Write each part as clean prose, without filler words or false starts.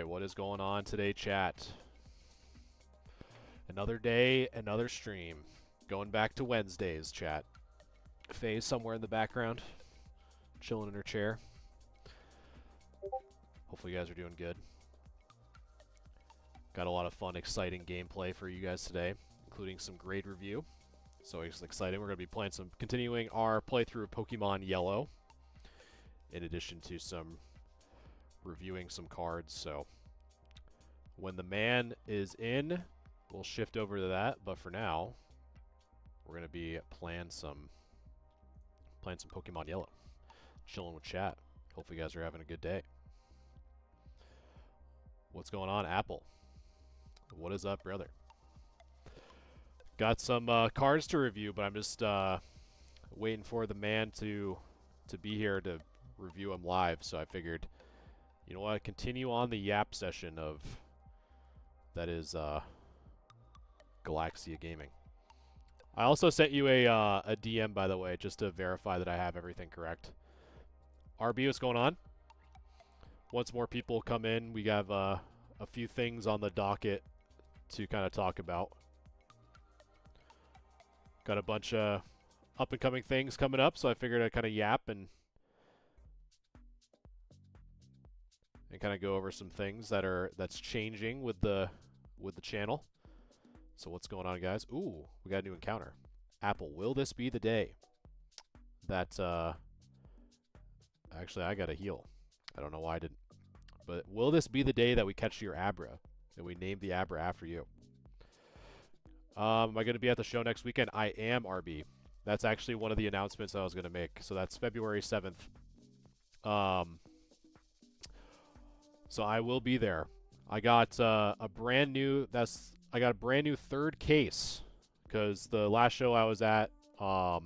Alright, what is going on today, chat? Another day, another stream. Going back to Wednesdays, chat. Faye's somewhere in the background, chilling in her chair. Hopefully you guys are doing good. Got a lot of fun, exciting gameplay for you guys today, including some grade review. So it's exciting. We're going to be playing continuing our playthrough of Pokemon Yellow, in addition to some reviewing some cards. So when the man is in, we'll shift over to that. But for now, we're going to be playing some Pokemon Yellow, chilling with chat. Hopefully you guys are having a good day. What's going on, Apple? What is up, brother? Got some cards to review, but I'm just waiting for the man to be here to review them live. So I figured, you know what, continue on the yap session of that is Galaxia Gaming. I also sent you a DM, by the way, just to verify that I have everything correct. RB, what's going on? Once more people come in, we have a few things on the docket to kind of talk about. Got a bunch of up-and-coming things coming up, so I figured I'd kind of yap and kind of go over some things that's changing with the channel. So what's going on, guys? Ooh, we got a new encounter. Apple, will this be the day that actually I got a heal. I don't know why I didn't. But will this be the day that we catch your Abra and we name the Abra after you? Am I going to be at the show next weekend? I am, RB. That's actually one of the announcements I was going to make. So that's February 7th. So I will be there. I got a brand new third case because the last show I was at, I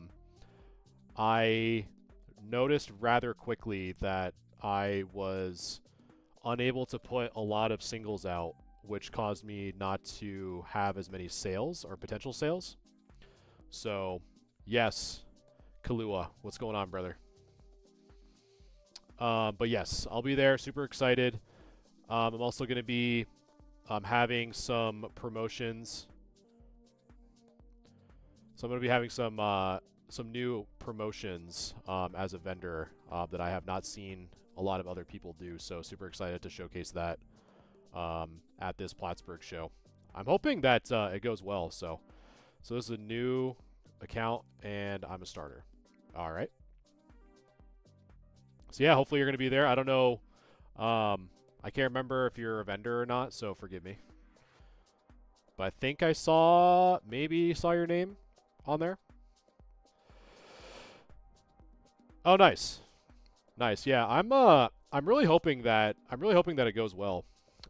noticed rather quickly that I was unable to put a lot of singles out, which caused me not to have as many sales or potential sales. So, yes, Kahlua, what's going on, brother? But yes, I'll be there. Super excited. I'm also going to be having some promotions. So I'm going to be having some new promotions as a vendor that I have not seen a lot of other people do. So super excited to showcase that at this Plattsburgh show. I'm hoping that it goes well. So this is a new account and I'm a starter. All right. So yeah, hopefully you're going to be there. I don't know. I can't remember if you're a vendor or not, so forgive me. But I think I maybe saw your name on there. Oh, nice. Nice. Yeah, I'm really hoping that it goes well.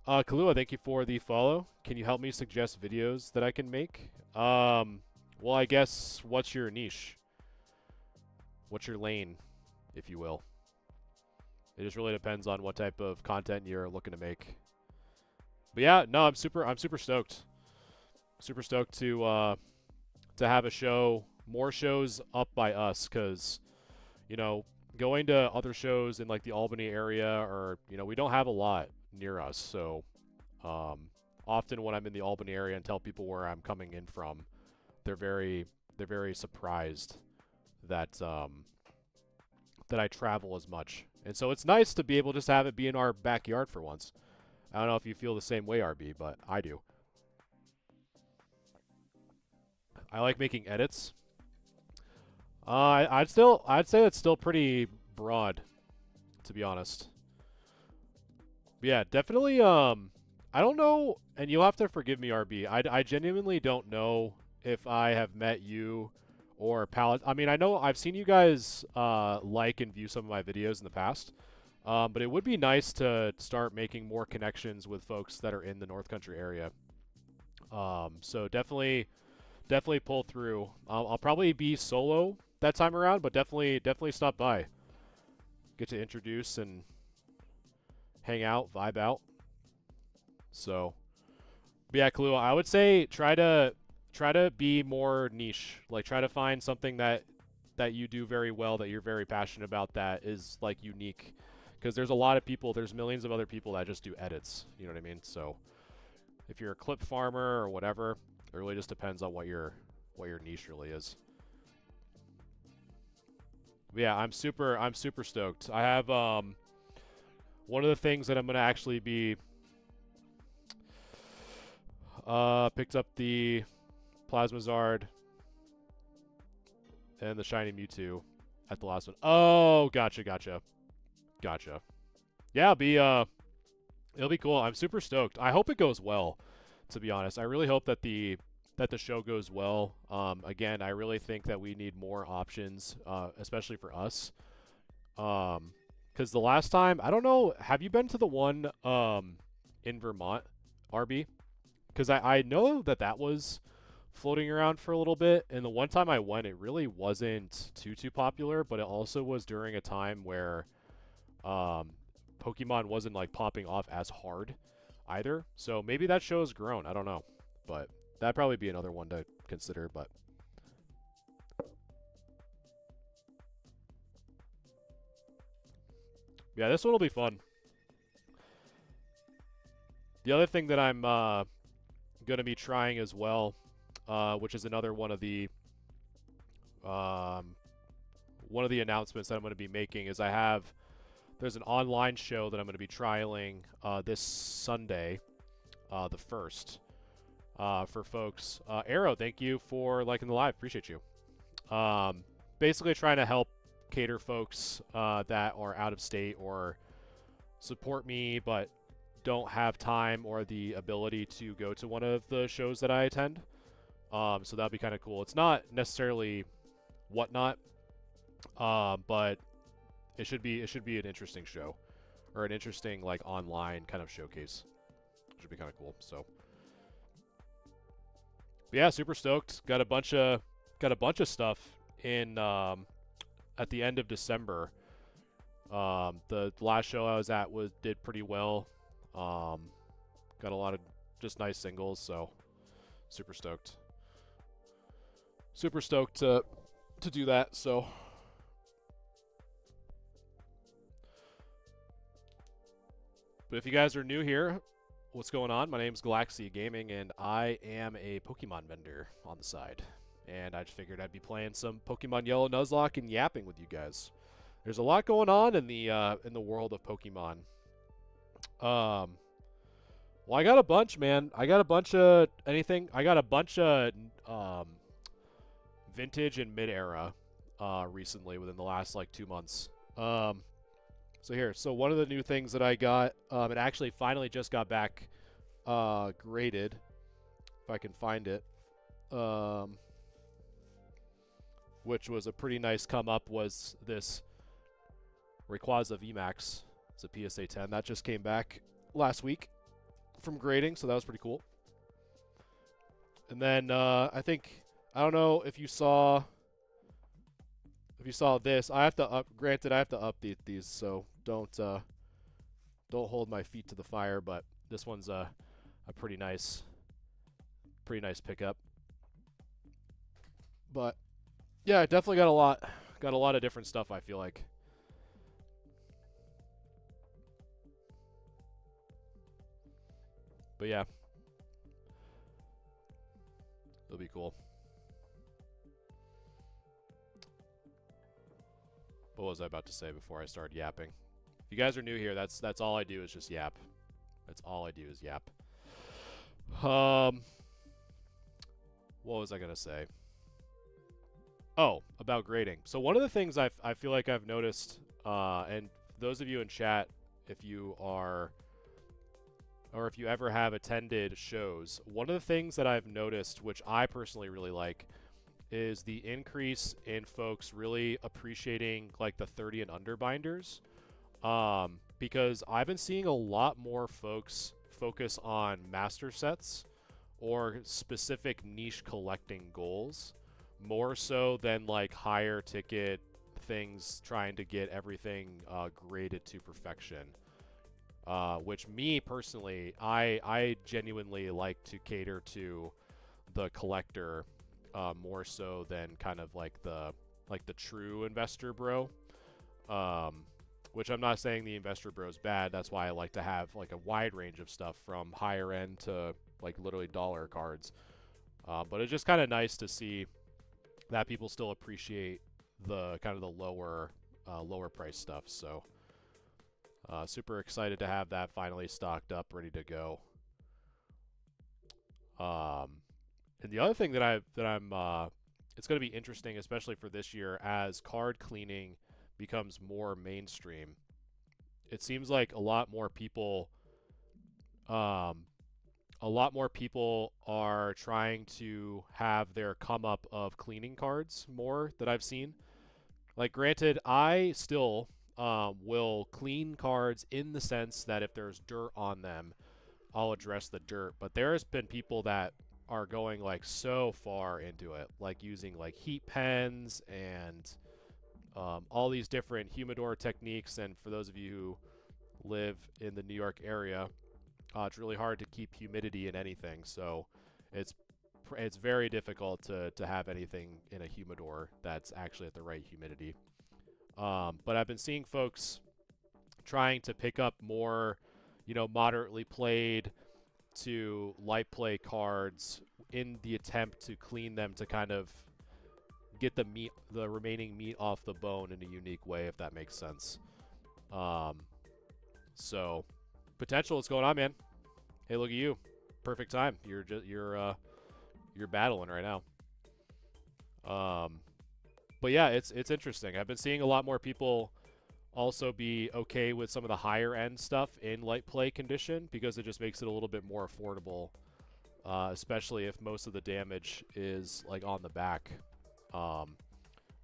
Kahlua, thank you for the follow. Can you help me suggest videos that I can make? Well, I guess what's your niche? What's your lane, if you will? It just really depends on what type of content you're looking to make. But yeah, no, I'm super stoked. Super stoked to have a show, more shows up by us, because, you know, going to other shows in like the Albany area, or, you know, we don't have a lot near us. So often when I'm in the Albany area and tell people where I'm coming in from, they're very surprised that that I travel as much. And so it's nice to be able to just have it be in our backyard for once. I don't know if you feel the same way, RB, but I do. I like making edits. I'd say it's still pretty broad, to be honest. But yeah, definitely. I don't know, and you'll have to forgive me, RB. I genuinely don't know if I have met you or Palette. I mean, I know I've seen you guys like and view some of my videos in the past, but it would be nice to start making more connections with folks that are in the North Country area. So definitely pull through. I'll probably be solo that time around, but definitely stop by. Get to introduce and hang out, vibe out. So, but yeah, Kahlua, I would say try to be more niche. Like, try to find something that you do very well, that you're very passionate about, that is like unique. Because there's a lot of people, there's millions of other people that just do edits. You know what I mean? So if you're a clip farmer or whatever, it really just depends on what your niche really is. But yeah, I'm super stoked. I have one of the things that I'm gonna actually be picked up the Plasmazard and the Shiny Mewtwo at the last one. Oh, gotcha. Yeah, it'll be cool. I'm super stoked. I hope it goes well, to be honest. I really hope that the show goes well. Again, I really think that we need more options, especially for us. Because the last time, I don't know, have you been to the one in Vermont, RB? Because I know that was floating around for a little bit, and the one time I went, it really wasn't too popular, but it also was during a time where Pokemon wasn't like popping off as hard either. So maybe that show has grown. I don't know, but that'd probably be another one to consider. But yeah, this one will be fun. The other thing that I'm gonna be trying as well, which is another one of the announcements that I'm going to be making, is there's an online show that I'm going to be trialing this Sunday, the 1st, for folks. Arrow, thank you for liking the live. Appreciate you. Basically trying to help cater folks that are out of state or support me but don't have time or the ability to go to one of the shows that I attend. So that'd be kind of cool. It's not necessarily Whatnot, but it should be an interesting show, or an interesting like online kind of showcase. It should be kind of cool. So, but yeah, super stoked. Got a bunch of stuff in at the end of December. The last show I was at did pretty well. Got a lot of just nice singles, so super stoked. Super stoked to do that. So. But if you guys are new here, what's going on? My name's Galaxy Gaming, and I am a Pokemon vendor on the side. And I just figured I'd be playing some Pokemon Yellow Nuzlocke and yapping with you guys. There's a lot going on in the world of Pokemon. Well, I got a bunch, man. I got a bunch of anything. I got a bunch of vintage and mid-era recently within the last like 2 months. So one of the new things that I got, it actually finally just got back graded, if I can find it, which was a pretty nice come up, was this Rayquaza VMAX. It's a PSA 10. That just came back last week from grading, so that was pretty cool. And then I don't know if you saw this. I have to update these, so don't hold my feet to the fire, but this one's a pretty nice pickup. But yeah, I definitely got a lot of different stuff, I feel like. But yeah, it'll be cool. What was I about to say before I started yapping? If you guys are new here, that's all I do is just yap. That's all I do is yap. What was I gonna say? Oh, about grading. So one of the things I feel like I've noticed, and those of you in chat, if you are, or if you ever have attended shows, one of the things that I've noticed, which I personally really like, is the increase in folks really appreciating like the 30 and under binders, because I've been seeing a lot more folks focus on master sets or specific niche collecting goals, more so than like higher ticket things trying to get everything graded to perfection. Which me personally, I genuinely like to cater to the collector more so than kind of like the true investor bro. which I'm not saying the Investor Bro is bad. That's why I like to have like a wide range of stuff from higher end to like literally dollar cards. But it's just kind of nice to see that people still appreciate the kind of the lower price stuff. So super excited to have that finally stocked up, ready to go. And the other thing that I'm it's going to be interesting, especially for this year, as card cleaning becomes more mainstream. It seems like a lot more people are trying to have their come up of cleaning cards more that I've seen. Like, granted, I still will clean cards in the sense that if there's dirt on them, I'll address the dirt. But there's been people that are going like so far into it, like using like heat pens and all these different humidor techniques. And for those of you who live in the New York area, it's really hard to keep humidity in anything. So it's very difficult to have anything in a humidor that's actually at the right humidity. But I've been seeing folks trying to pick up more, moderately played to light play cards in the attempt to clean them to kind of get the remaining meat off the bone in a unique way, if that makes sense. So potential, what's going on, man? Hey, look at you. Perfect time. You're battling right now. But yeah, it's interesting. I've been seeing a lot more people also be okay with some of the higher end stuff in light play condition because it just makes it a little bit more affordable, especially if most of the damage is like on the back. But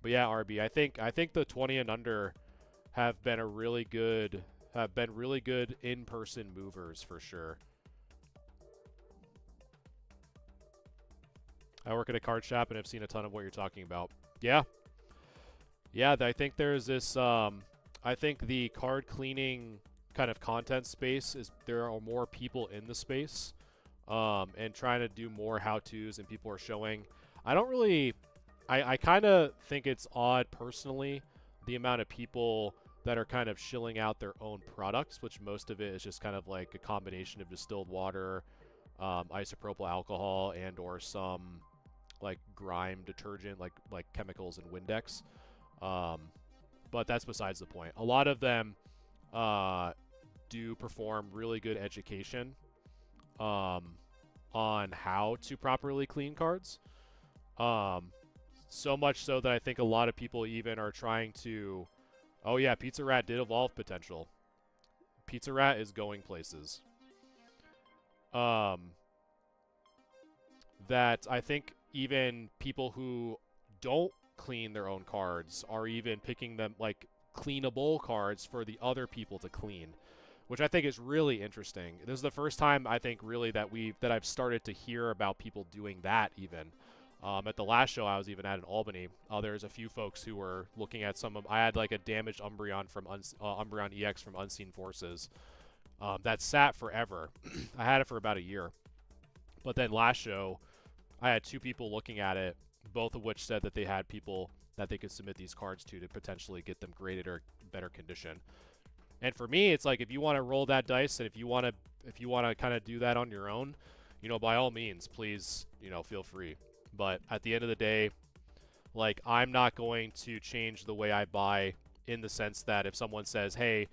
yeah, RB, I think the 20 and under have been really good in-person movers for sure. I work at a card shop and have seen a ton of what you're talking about. Yeah. Yeah, I think there's this I think the card cleaning kind of content space there are more people in the space and trying to do more how-tos, and people are showing. I kind of think it's odd personally, the amount of people that are kind of shilling out their own products, which most of it is just kind of like a combination of distilled water, isopropyl alcohol, and or some like grime detergent, like chemicals and Windex. But that's besides the point. A lot of them do perform really good education on how to properly clean cards. So much so that I think a lot of people even are trying to... Oh yeah, Pizza Rat did evolve potential. Pizza Rat is going places. That I think even people who don't clean their own cards are even picking them like cleanable cards for the other people to clean, which I think is really interesting. This is the first time I think really that I've started to hear about people doing that even. At the last show I was even at in Albany, there's a few folks who were looking at I had like a damaged Umbreon from Umbreon EX from Unseen Forces that sat forever. I had it for about a year. But then last show, I had two people looking at it, both of which said that they had people that they could submit these cards to potentially get them graded or better condition. And for me, it's like, if you want to roll that dice and if you want to kind of do that on your own, by all means, please, feel free. But at the end of the day, like, I'm not going to change the way I buy in the sense that if someone says, hey,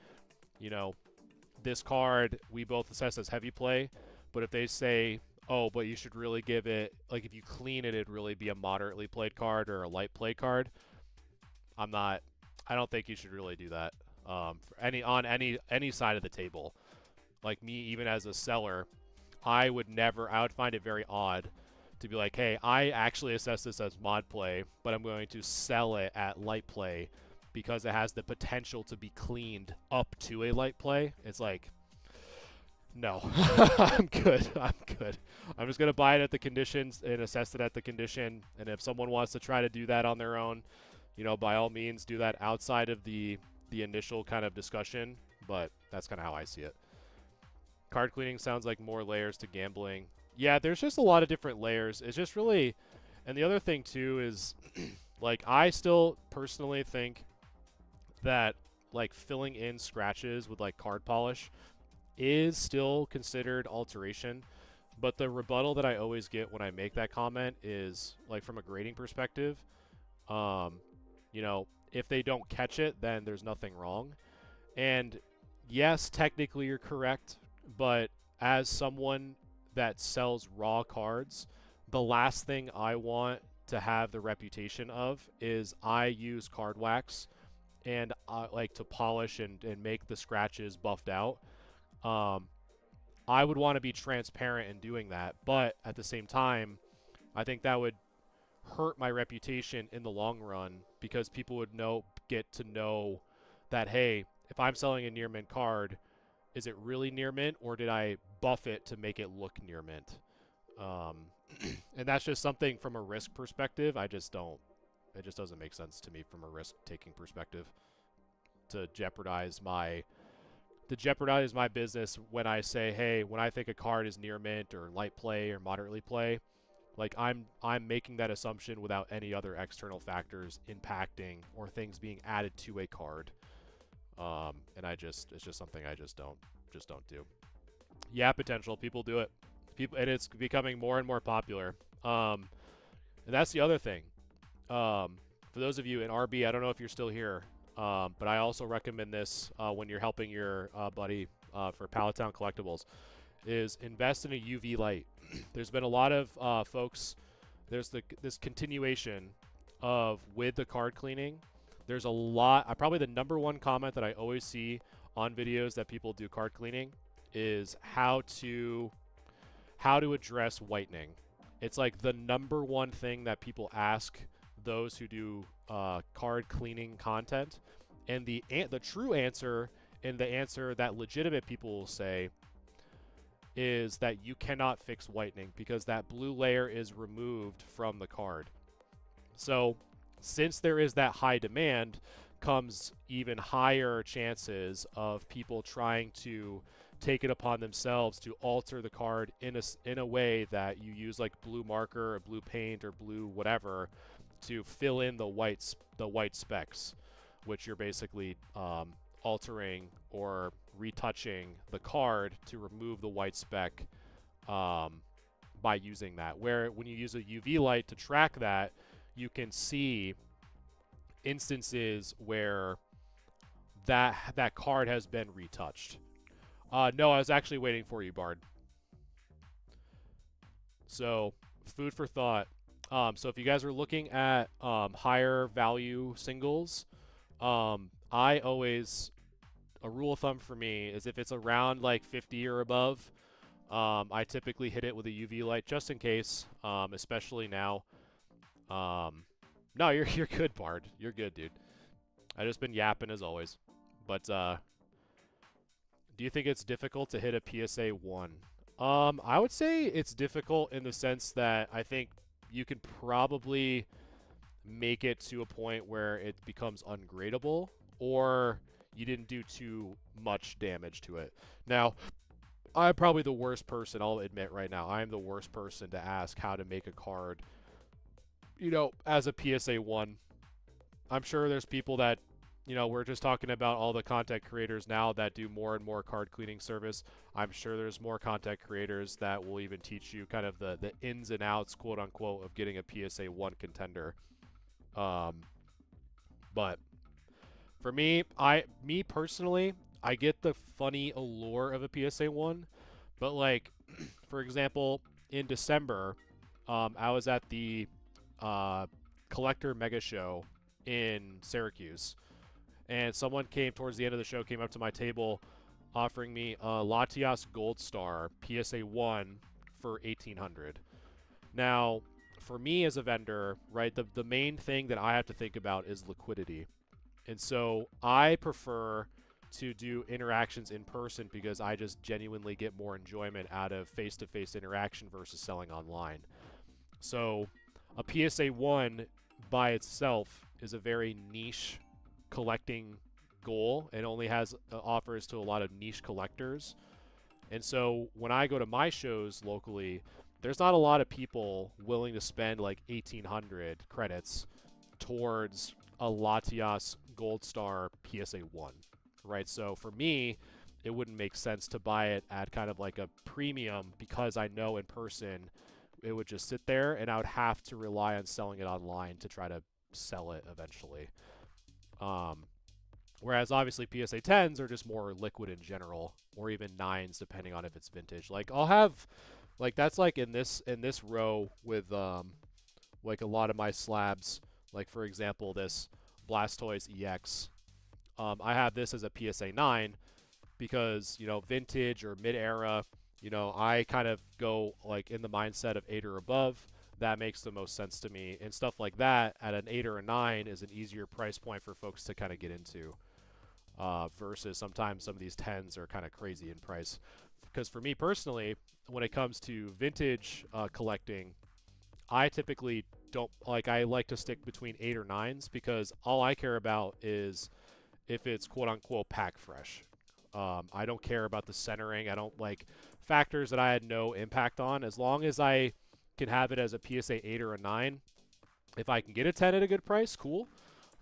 this card we both assess as heavy play, but if they say, oh, but you should really give it, like, if you clean it, it'd really be a moderately played card or a light play card, I don't think you should really do that on any side of the table. Like, me, even as a seller, I would find it very odd to be like, hey, I actually assess this as mod play, but I'm going to sell it at light play because it has the potential to be cleaned up to a light play. It's like, no, I'm good. I'm just going to buy it at the conditions and assess it at the condition. And if someone wants to try to do that on their own, by all means, do that outside of the initial kind of discussion. But that's kind of how I see it. Card cleaning sounds like more layers to gambling. Yeah, there's just a lot of different layers. It's just really... And the other thing, too, is... like, I still personally think that like filling in scratches with like card polish is still considered alteration. But the rebuttal that I always get when I make that comment is like from a grading perspective, um, you know, if they don't catch it, then there's nothing wrong. And yes, technically you're correct, but as someone that sells raw cards, the last thing I want to have the reputation of is I use card wax and like to polish and make the scratches buffed out. Um, I would want to be transparent in doing that, but at the same time, I think that would hurt my reputation in the long run because people would get to know that, hey, if I'm selling a near mint card, is it really near mint or did I buff it to make it look near mint? And that's just something from a risk perspective. It just doesn't make sense to me from a risk taking perspective to jeopardize my business when I say, hey, when I think a card is near mint or light play or moderately play, like I'm making that assumption without any other external factors impacting or things being added to a card. And it's just something I just don't do. Yeah, potential. People do it. And it's becoming more and more popular. And that's the other thing. For those of you in RB, I don't know if you're still here, but I also recommend this when you're helping your buddy for Palatown Collectibles, is invest in a UV light. There's been a lot of folks. There's this continuation of with the card cleaning. There's a lot. Probably the number one comment that I always see on videos that people do card cleaning is how to address whitening. It's like the number one thing that people ask those who do card cleaning content, and the true answer, and the answer that legitimate people will say, is that you cannot fix whitening because that blue layer is removed from the card. So since there is that high demand, comes even higher chances of people trying to take it upon themselves to alter the card in a way that you use like blue marker or blue paint or blue whatever to fill in the white specks, which you're basically altering or retouching the card to remove the white speck by using that. Where when you use a UV light to track that, you can see instances where that card has been retouched. No, I was actually waiting for you, Bard. So, food for thought. So if you guys are looking at higher value singles, I always, a rule of thumb for me is if it's around like 50 or above, I typically hit it with a UV light just in case, especially now. No, you're good, Bard. You're good, dude. I just been yapping as always. But do you think it's difficult to hit a PSA 1? I would say it's difficult in the sense that I think you can probably make it to a point where it becomes ungradable, or you didn't do too much damage to it. Now, I'm probably the worst person, I'll admit right now. I'm the worst person to ask how to make a card, you know, as a PSA 1. I'm sure there's people that, you know, we're just talking about all the content creators now that do more and more card cleaning service. I'm sure there's more content creators that will even teach you kind of the ins and outs, quote unquote, of getting a PSA 1 contender. But for me, personally, I get the funny allure of a PSA 1, but like, for example, in December, I was at the Collector Mega Show in Syracuse, and someone came towards the end of the show, came up to my table offering me a Latias Gold Star PSA 1 for $1,800. Now, for me as a vendor, right, the main thing that I have to think about is liquidity. And so I prefer to do interactions in person because I just genuinely get more enjoyment out of face-to-face interaction versus selling online. So a PSA 1 by itself is a very niche collecting goal and only has offers to a lot of niche collectors. And so when I go to my shows locally, there's not a lot of people willing to spend like 1,800 credits towards a Latias Gold Star PSA 1. right? So for me, it wouldn't make sense to buy it at kind of like a premium because I know in person it would just sit there and I would have to rely on selling it online to try to sell it eventually. Um, Whereas obviously PSA 10s are just more liquid in general, or even 9s depending on if it's vintage. Like I'll have, like that's like in this row with like a lot of my slabs. Like for example, this Blastoise EX. I have this as a PSA 9 because vintage or mid-era. I kind of go like in the mindset of 8 or above. That makes the most sense to me, and stuff like that at an 8 or a 9 is an easier price point for folks to kind of get into. Versus sometimes some of these 10s are kind of crazy in price. Because for me personally, when it comes to vintage collecting, I typically don't like. I like to stick between 8 or 9s because all I care about is if it's quote unquote pack fresh. I don't care about the centering. I don't like factors that I had no impact on. As long as I can have it as a PSA 8 or a 9, if I can get a 10 at a good price, cool.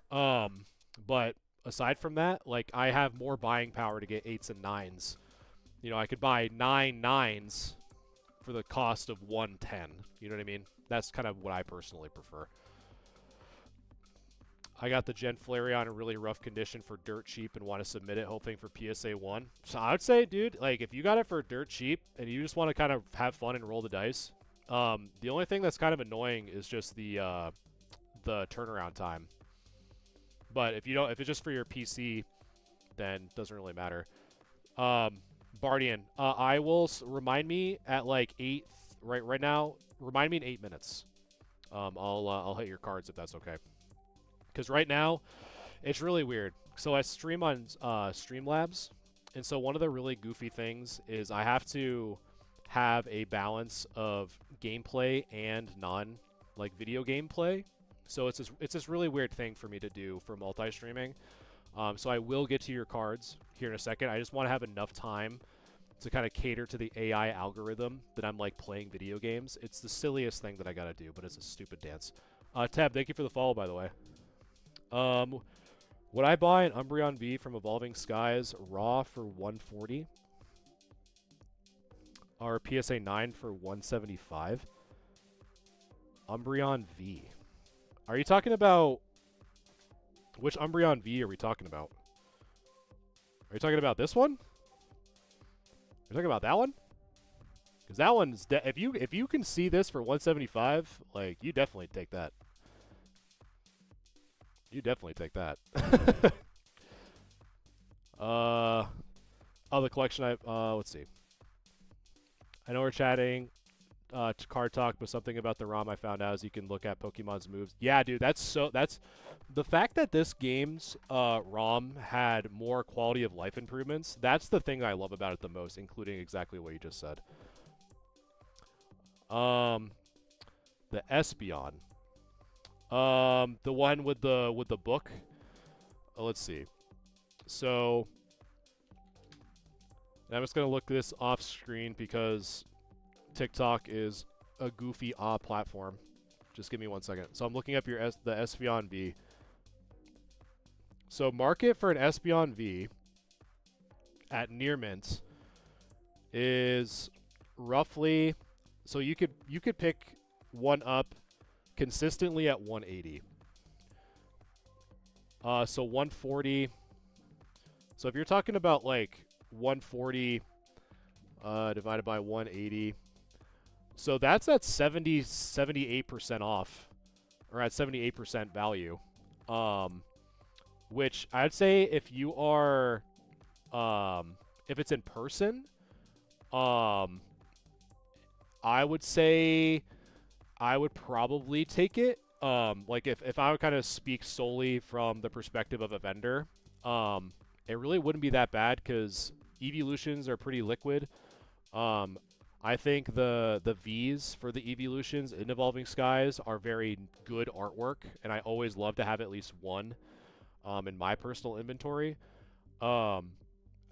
But aside from that, like I have more buying power to get 8s and 9s. I could buy 9 9s for the cost of 1 10. You know what I mean? That's kind of what I personally prefer. I got the Gen Flareon in really rough condition for dirt cheap and want to submit it hoping for PSA 1. So I would say, dude, like if you got it for dirt cheap and you just want to kind of have fun and roll the dice, the only thing that's kind of annoying is just the turnaround time. But if it's just for your PC, then it doesn't really matter. Bardian, I will remind me at like 8 right now. Remind me in 8 minutes. I'll hit your cards if that's okay. Because right now, it's really weird. So I stream on Streamlabs, and so one of the really goofy things is I have to have a balance of gameplay and non video gameplay. So it's this really weird thing for me to do for multi-streaming. So I will get to your cards here in a second. I just want to have enough time to kind of cater to the AI algorithm that I'm like playing video games. It's the silliest thing that I gotta do, but it's a stupid dance. Tab, thank you for the follow, by the way. Would I buy an Umbreon V from Evolving Skies raw for 140? Or PSA 9 for 175? Umbreon V. Are you talking about... Which Umbreon V are we talking about? Are you talking about this one? Are you talking about that one? Because that one's... if you can see this for 175, like, you definitely take that. You definitely take that. Oh, the collection let's see. I know we're chatting card talk, but something about the ROM I found out is you can look at Pokemon's moves. Yeah, dude, that's the fact that this game's ROM had more quality of life improvements. That's the thing I love about it the most, including exactly what you just said. The Espeon. The one with the book. Let's see. So, I'm just gonna look this off screen because TikTok is a goofy platform. Just give me 1 second. So I'm looking up the Espeon V. So market for an Espeon V at near mint is roughly. So you could pick one up consistently at 180. So 140. So if you're talking about like 140 divided by 180, so that's at 78% off, or at 78% value. Which I'd say if you are, if it's in person, I would say I would probably take it. Like if I would kind of speak solely from the perspective of a vendor, it really wouldn't be that bad because evolutions are pretty liquid. I think the Vs for the evolutions in Evolving Skies are very good artwork, and I always love to have at least one in my personal inventory. I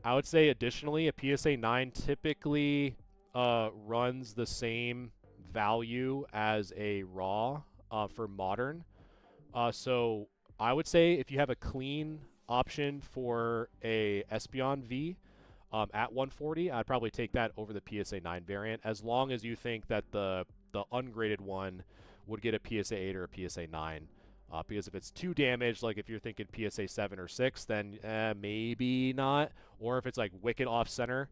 would say additionally, a PSA 9 typically runs the same value as a raw for modern. So I would say if you have a clean option for a Espeon V at 140, I'd probably take that over the PSA 9 variant, as long as you think that the ungraded one would get a PSA 8 or a PSA 9. Because if it's too damaged, like if you're thinking PSA 7 or 6, then maybe not. Or if it's like wicked off center.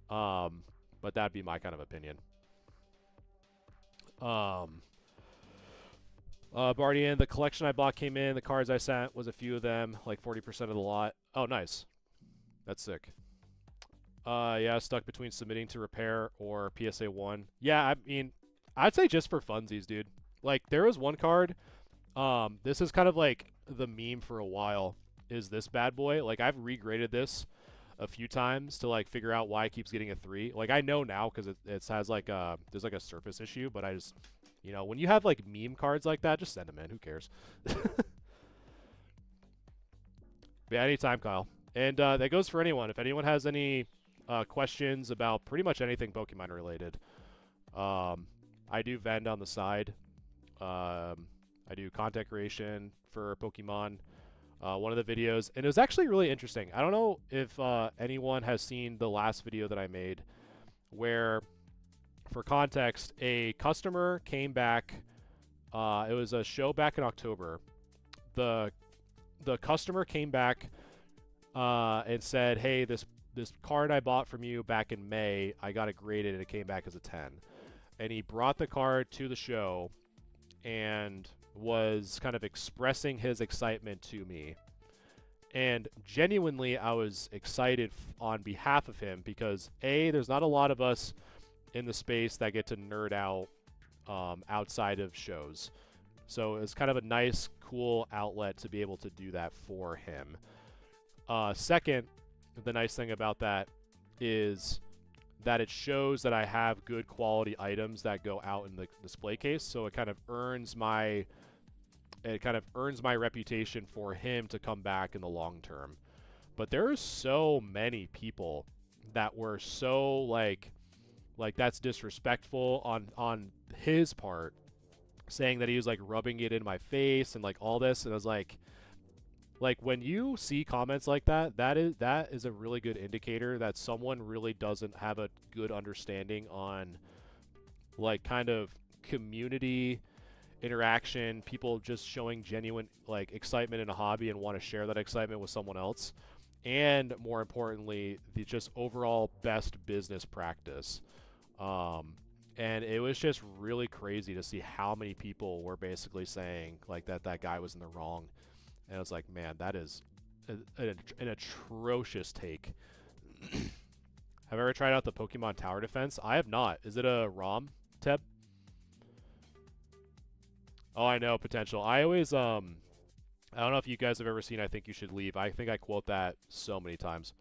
But that'd be my kind of opinion. Bardian, the collection I bought came in. The cards I sent was a few of them, like 40% of the lot. Oh, nice. That's sick. Yeah, stuck between submitting to repair or PSA 1. Yeah, I mean, I'd say just for funsies, dude. Like, there was one card. This is kind of like the meme for a while, is this bad boy. Like, I've regraded this a few times to, like, figure out why it keeps getting a 3. Like, I know now because it has, like, there's, like, a surface issue, but I just, you know, when you have, like, meme cards like that, just send them in. Who cares? Yeah, anytime, Kyle. And that goes for anyone. If anyone has any questions about pretty much anything Pokemon related, I do vend on the side. I do content creation for Pokemon. One of the videos, and it was actually really interesting. I don't know if anyone has seen the last video that I made, where, for context, a customer came back. It was a show back in October. The customer came back and said, "Hey, this card I bought from you back in May, I got it graded and it came back as a 10." And he brought the card to the show and was kind of expressing his excitement to me. And genuinely, I was excited on behalf of him because, A, there's not a lot of us in the space that get to nerd out outside of shows. So it's kind of a nice, cool outlet to be able to do that for him. Second, the nice thing about that is that it shows that I have good quality items that go out in the display case, so it kind of earns my reputation for him to come back in the long term. But there are so many people that were so like that's disrespectful on his part, saying that he was like rubbing it in my face and like all this, and I was like when you see comments like that, that is a really good indicator that someone really doesn't have a good understanding on, like, kind of community interaction, people just showing genuine, like, excitement in a hobby and want to share that excitement with someone else, and more importantly, the just overall best business practice. And it was just really crazy to see how many people were basically saying like that guy was in the wrong. And I was like, man, that is an atrocious take. Have I ever tried out the Pokemon Tower Defense? I have not. Is it a ROM, Teb? Oh, I know, potential. I always, I don't know if you guys have ever seen I Think You Should Leave. I think I quote that so many times.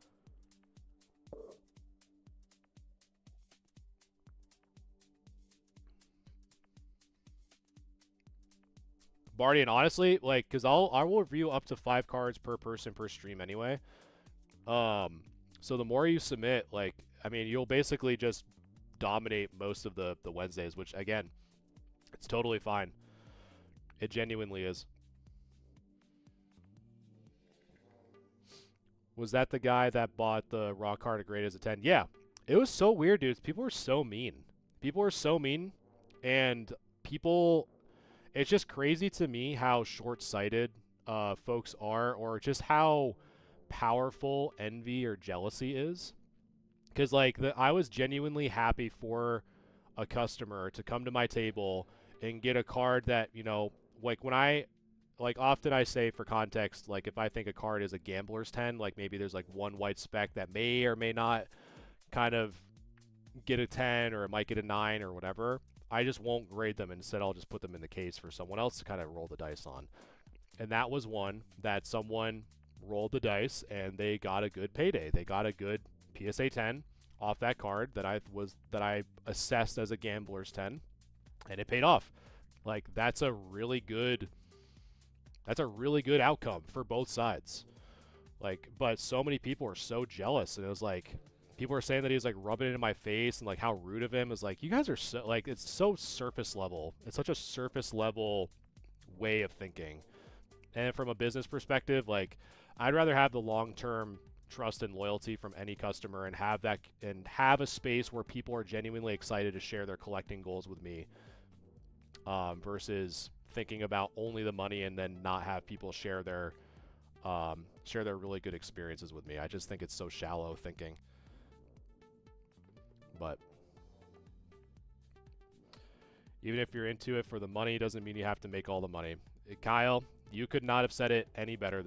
Barty, and honestly, like, because I will review up to 5 cards per person per stream anyway. So the more you submit, like, I mean, you'll basically just dominate most of the Wednesdays, which, again, it's totally fine. It genuinely is. Was that the guy that bought the raw card at grade as a 10? Yeah. It was so weird, dude. People were so mean. People were so mean, and people... It's just crazy to me how short-sighted folks are, or just how powerful envy or jealousy is. Because, like, I was genuinely happy for a customer to come to my table and get a card that, you know, like, when I, like, often I say for context, like, if I think a card is a gambler's 10, like, maybe there's, like, one white speck that may or may not kind of get a 10, or it might get a 9 or whatever. I just won't grade them. Instead, I'll just put them in the case for someone else to kind of roll the dice on. And that was one that someone rolled the dice, and they got a good payday. They got a good PSA 10 off that card that I assessed as a gambler's 10, and it paid off. Like, that's a really good outcome for both sides. Like, but so many people are so jealous, and it was like, people were saying that he was, like, rubbing it in my face and, like, how rude of him. Is like, you guys are so, like, it's so surface level. It's such a surface level way of thinking. And from a business perspective, like, I'd rather have the long-term trust and loyalty from any customer and have a space where people are genuinely excited to share their collecting goals with me, versus thinking about only the money and then not have people share their really good experiences with me. I just think it's so shallow thinking. But even if you're into it for the money, doesn't mean you have to make all the money. Kyle, you could not have said it any better,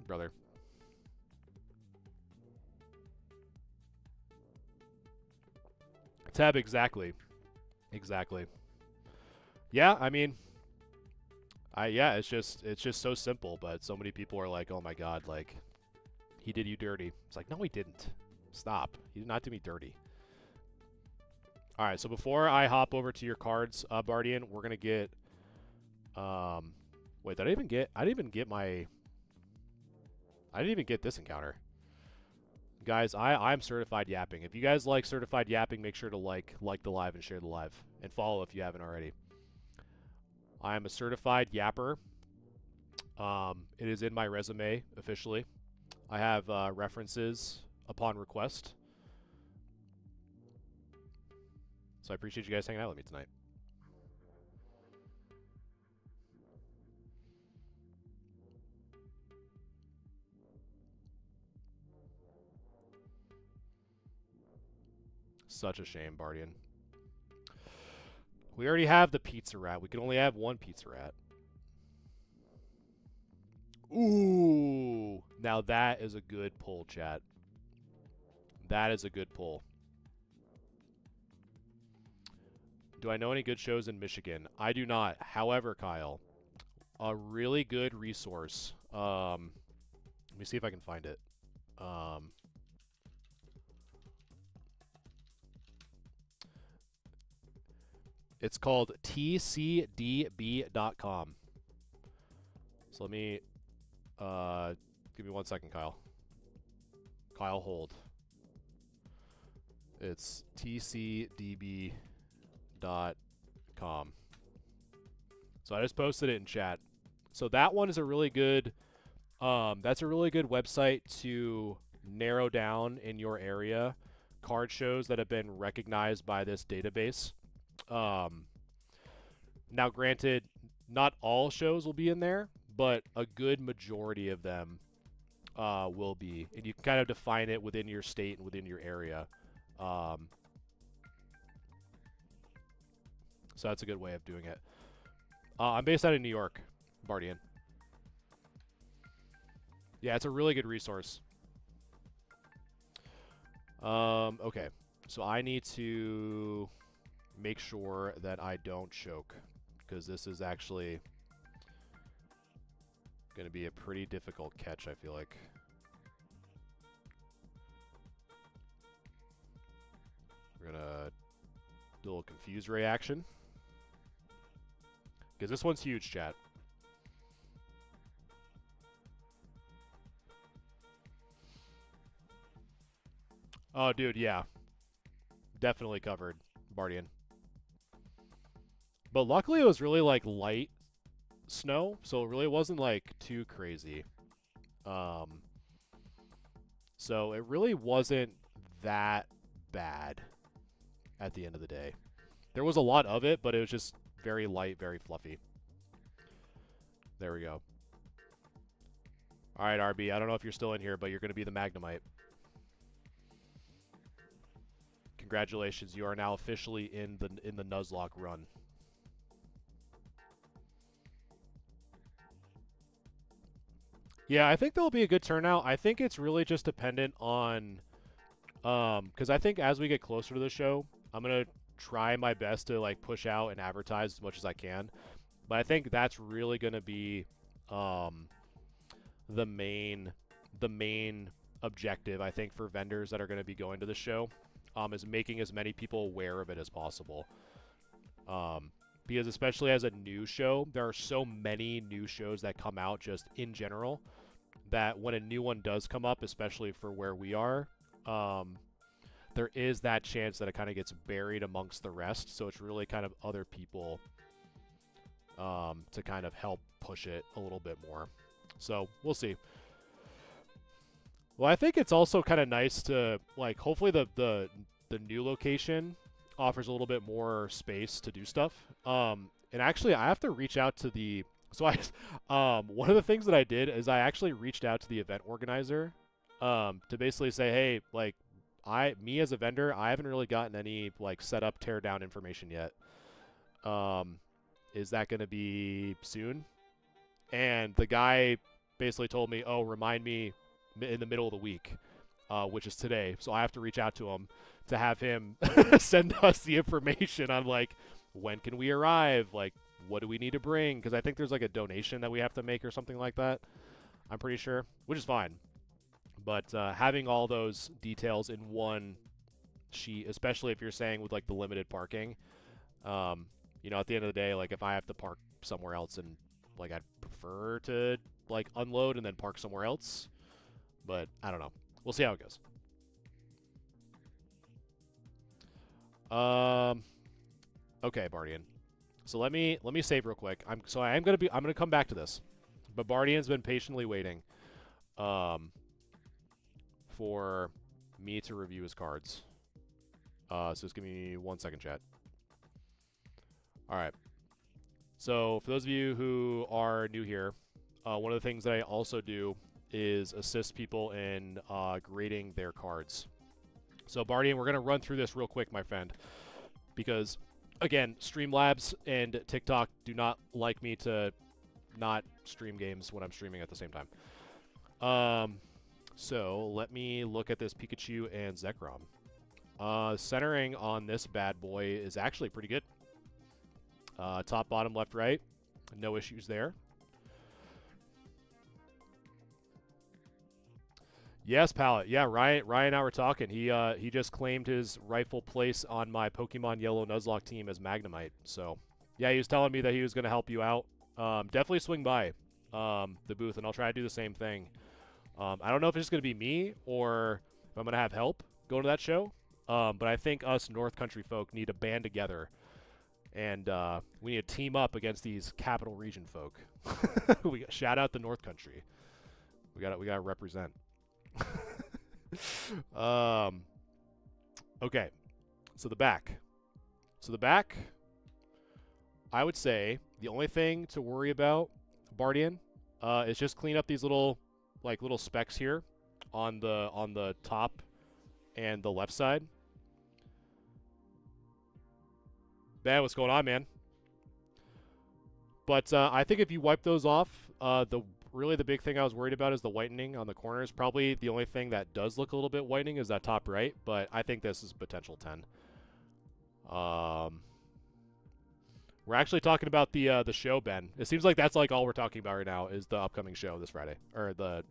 brother. Teb, exactly. Yeah, I mean, it's just so simple, but so many people are like, oh my god, like, he did you dirty. It's like, no, he didn't. Stop. He did not do me dirty. All right, so before I hop over to your cards, Bardian, we're gonna get. Wait, I didn't even get this encounter. Guys, I'm certified yapping. If you guys like certified yapping, make sure to like the live and share the live, and follow if you haven't already. I am a certified yapper. It is in my resume officially. I have references upon request. So I appreciate you guys hanging out with me tonight. Such a shame, Bardian. We already have the pizza rat. We can only have one pizza rat. Ooh. Now that is a good pull, chat. That is a good pull. Do I know any good shows in Michigan? I do not. However, Kyle, a really good resource. Let me see if I can find it. It's called tcdb.com. So let me, give me 1 second, Kyle. Kyle, hold. It's tcdb.com. So I just posted it in chat. So that one is a really good, that's a really good website to narrow down in your area card shows that have been recognized by this database. Now granted, not all shows will be in there, but a good majority of them will be, and you can kind of define it within your state and within your area. So that's a good way of doing it. I'm based out of New York, Bardian. Yeah, it's a really good resource. Okay, so I need to make sure that I don't choke, because this is actually going to be a pretty difficult catch, I feel like. We're going to do a little confuse ray action, because this one's huge, chat. Oh, dude, yeah. Definitely covered, Bardian. But luckily it was really, like, light snow, so it really wasn't, like, too crazy. So it really wasn't that bad at the end of the day. There was a lot of it, but it was just very light, very fluffy. There we go. All right, RB, I don't know if you're still in here, but you're going to be the Magnemite. Congratulations, you are now officially in the Nuzlocke run. Yeah, I think there'll be a good turnout. I think it's really just dependent on, because I think as we get closer to the show, I'm gonna try my best to like push out and advertise as much as I can. But I think that's really gonna be, the main objective, I think, for vendors that are gonna be going to the show, is making as many people aware of it as possible. Because especially as a new show, there are so many new shows that come out just in general that when a new one does come up, especially for where we are, there is that chance that it kind of gets buried amongst the rest. So it's really kind of other people to kind of help push it a little bit more. So we'll see. Well, I think it's also kind of nice to like. Hopefully, the new location offers a little bit more space to do stuff. And actually, I have to reach out to the. So one of the things that I did is I actually reached out to the event organizer, to basically say, hey, like, me as a vendor, I haven't really gotten any like setup tear down information yet. Is that going to be soon? And the guy basically told me, oh, remind me in the middle of the week, which is today. So I have to reach out to him to have him send us the information on, like, when can we arrive? Like, what do we need to bring? Because I think there's, like, a donation that we have to make or something like that. I'm pretty sure, which is fine. But having all those details in one sheet, especially if you're saying with, like, the limited parking, you know, at the end of the day, like, if I have to park somewhere else and, like, I'd prefer to, like, unload and then park somewhere else. But I don't know. We'll see how it goes. Okay, Bardian. So let me save real quick. I'm gonna come back to this. But Bardian's been patiently waiting for me to review his cards. So just give me 1 second, chat. All right. So for those of you who are new here, one of the things that I also do is assist people in grading their cards. So Bardian, we're going to run through this real quick, my friend, because, again, Streamlabs and TikTok do not like me to not stream games when I'm streaming at the same time. So let me look at this Pikachu and Zekrom. Centering on this bad boy is actually pretty good. Top, bottom, left, right. No issues there. Yes, Pallet. Yeah, Ryan and I were talking. He just claimed his rightful place on my Pokemon Yellow Nuzlocke team as Magnemite. So, yeah, he was telling me that he was going to help you out. Definitely swing by the booth, and I'll try to do the same thing. I don't know if it's just going to be me or if I'm going to have help going to that show. But I think us North Country folk need to band together, and we need to team up against these Capital Region folk. Shout out the North Country. We got to represent. Okay, so the back. I would say the only thing to worry about, Bardian, is just clean up these little specks here on the top and the left side. Man, what's going on, man? But I think if you wipe those off, really the big thing I was worried about is the whitening on the corners. Probably the only thing that does look a little bit whitening is that top right, but I think this is potential 10. We're actually talking about the show, Ben. It seems like that's like all we're talking about right now is the upcoming show this Friday, or the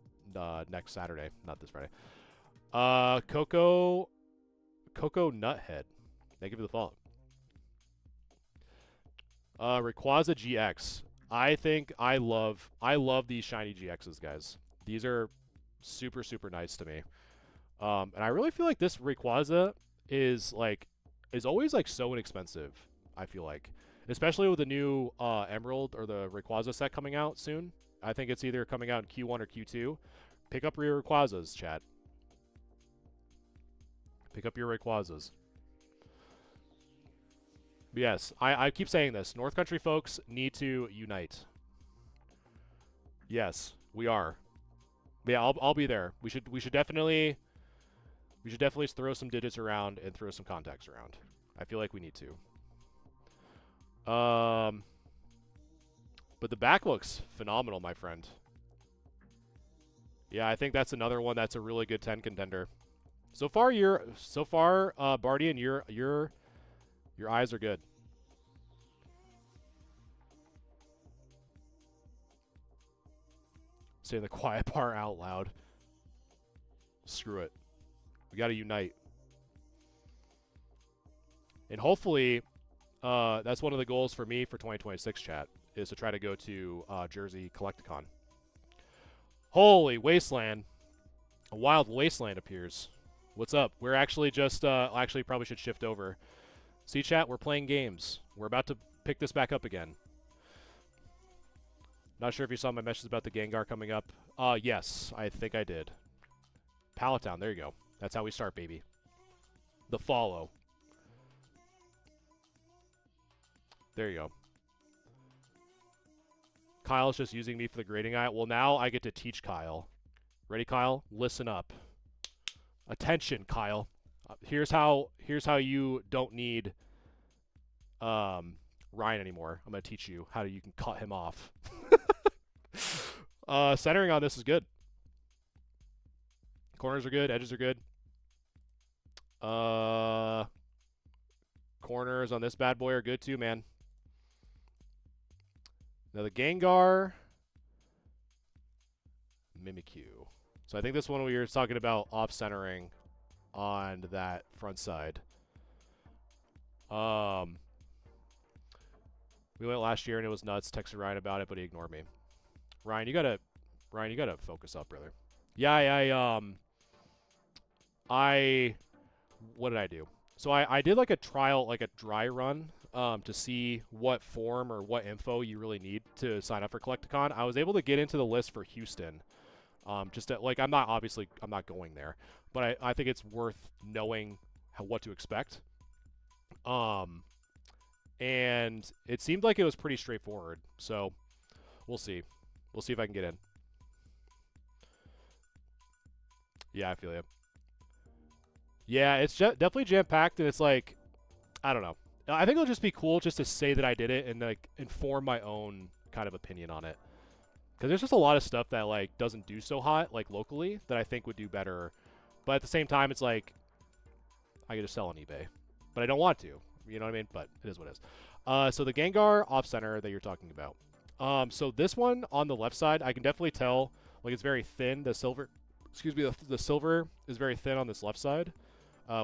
next Saturday, not this Friday. Coco Nuthead. Thank you for the follow. Rayquaza GX. I think I love these shiny GXs, guys. These are super, super nice to me. And I really feel like this Rayquaza is always like so inexpensive, I feel like. Especially with the new Emerald or the Rayquaza set coming out soon. I think it's either coming out in Q1 or Q2. Pick up your Rayquazas, chat. Pick up your Rayquazas. Yes, I keep saying this. North Country folks need to unite. Yes, we are. But yeah, I'll be there. We should definitely throw some digits around and throw some contacts around. I feel like we need to. But the back looks phenomenal, my friend. Yeah, I think that's another one that's a really good 10 contender. So far, Bardian, your eyes are good. Saying the quiet part out loud. Screw it. We got to unite. And hopefully, that's one of the goals for me for 2026, chat, is to try to go to Jersey Collecticon. Holy wasteland. A wild wasteland appears. What's up? We're actually just, actually probably should shift over. See, chat, we're playing games. We're about to pick this back up again. Not sure if you saw my message about the Gengar coming up. Yes, I think I did. Pallet Town, there you go. That's how we start, baby. The follow. There you go. Kyle's just using me for the grading eye. Well, now I get to teach Kyle. Ready, Kyle? Listen up. Attention, Kyle. Here's how you don't need Ryan anymore. I'm gonna teach you how you can cut him off. Centering on this is good. Corners are good. Edges are good. Corners on this bad boy are good too, man. Now the Gengar, Mimikyu. So I think this one we were talking about off-centering on that front side. We went last year and it was nuts. Texted Ryan about it, but he ignored me. Ryan, you gotta focus up, brother. Yeah, what did I do? So I did like a trial, like a dry run, to see what form or what info you really need to sign up for Collecticon. I was able to get into the list for Houston. Just to, like, I'm not going there, but I think it's worth knowing what to expect. And it seemed like it was pretty straightforward. So we'll see. We'll see if I can get in. Yeah, I feel you. Yeah, it's definitely jam-packed, and it's like, I don't know. I think it'll just be cool just to say that I did it and like inform my own kind of opinion on it. Because there's just a lot of stuff that like doesn't do so hot like locally that I think would do better. But at the same time, it's like I could just sell on eBay, but I don't want to. You know what I mean? But it is what it is. So the Gengar off-center that you're talking about. So this one on the left side, I can definitely tell like it's very thin. The silver, excuse me, the silver is very thin on this left side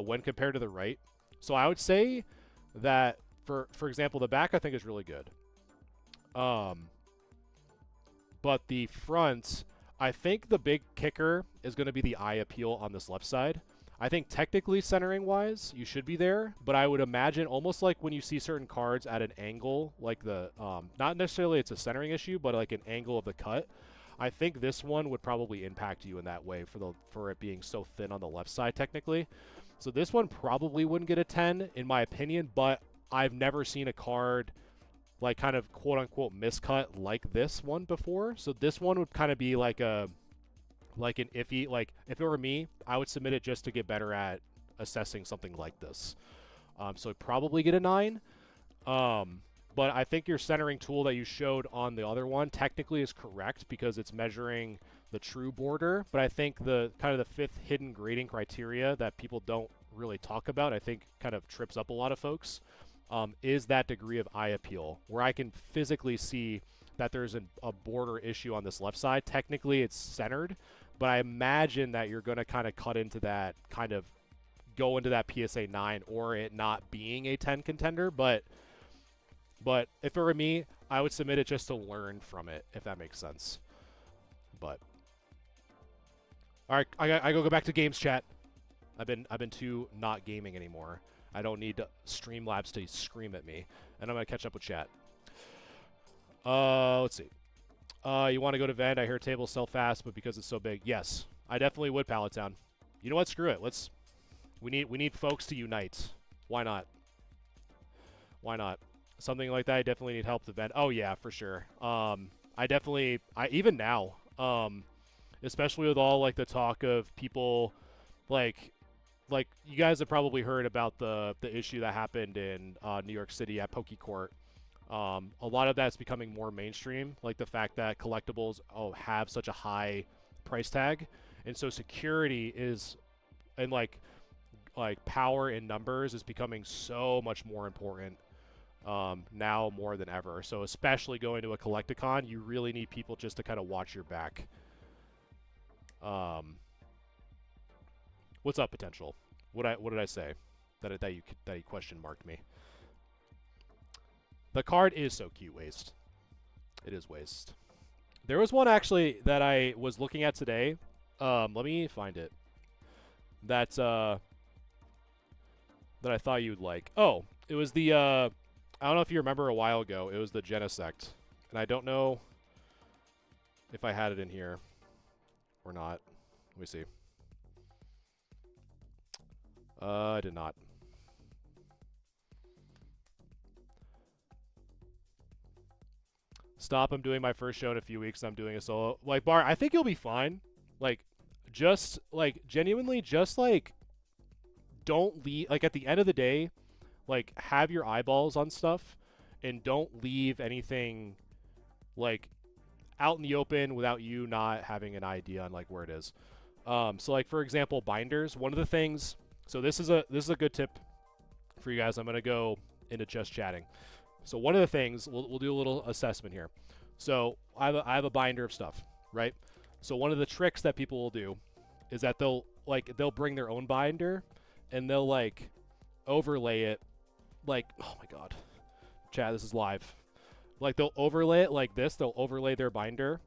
when compared to the right. So I would say that for example, the back I think is really good. But the front, I think the big kicker is going to be the eye appeal on this left side. I think technically centering-wise, you should be there, but I would imagine almost like when you see certain cards at an angle, like the, not necessarily it's a centering issue, but like an angle of the cut. I think this one would probably impact you in that way for it being so thin on the left side technically. So this one probably wouldn't get a 10 in my opinion, but I've never seen a card like kind of quote-unquote miscut like this one before. So this one would kind of be like an iffy, like if it were me, I would submit it just to get better at assessing something like this. So I'd probably get a 9. But I think your centering tool that you showed on the other one technically is correct because it's measuring the true border. But I think the kind of the fifth hidden grading criteria that people don't really talk about, I think kind of trips up a lot of folks, is that degree of eye appeal where I can physically see that there's a border issue on this left side. Technically it's centered, but I imagine that you're going to kind of cut into that, kind of go into that PSA 9 or it not being a 10 contender. But if it were me, I would submit it just to learn from it, if that makes sense. But all right, I go back to games chat. I've been too not gaming anymore. I don't need Streamlabs to scream at me, and I'm gonna catch up with chat. Let's see. You want to go to Vend? I hear tables sell fast, but because it's so big, yes, I definitely would. Pallet Town. You know what? Screw it. We need folks to unite. Why not? Why not? Something like that. I definitely need help to Vend. Oh yeah, for sure. Even now, especially with all like the talk of people, like you guys have probably heard about the issue that happened in New York City at PokeCourt. A lot of that's becoming more mainstream, like the fact that collectibles have such a high price tag, and so security is, and like power in numbers is becoming so much more important now more than ever. So especially going to a Collecticon, you really need people just to kind of watch your back. What's up, Potential? What did I say? That you question marked me. The card is so cute, Waste. It is Waste. There was one actually that I was looking at today. Let me find it. That I thought you'd like. Oh, it was the I don't know if you remember a while ago. It was the Genesect, and I don't know if I had it in here or not. Let me see. I did not. Stop, I'm doing my first show in a few weeks. I'm doing a solo. Like, Bar, I think you'll be fine. Like, just, like, genuinely, just, like, don't leave. Like, at the end of the day, like, have your eyeballs on stuff and don't leave anything, like, out in the open without you not having an idea on, like, where it is. So, like, for example, binders. One of the things... So this is a good tip for you guys. I'm going to go into just chatting. So one of the things, we'll do a little assessment here. So I have a binder of stuff, right? So one of the tricks that people will do is that they'll bring their own binder and they'll like overlay it like, oh my god, chat, this is live. Like they'll overlay it like this. They'll overlay their binder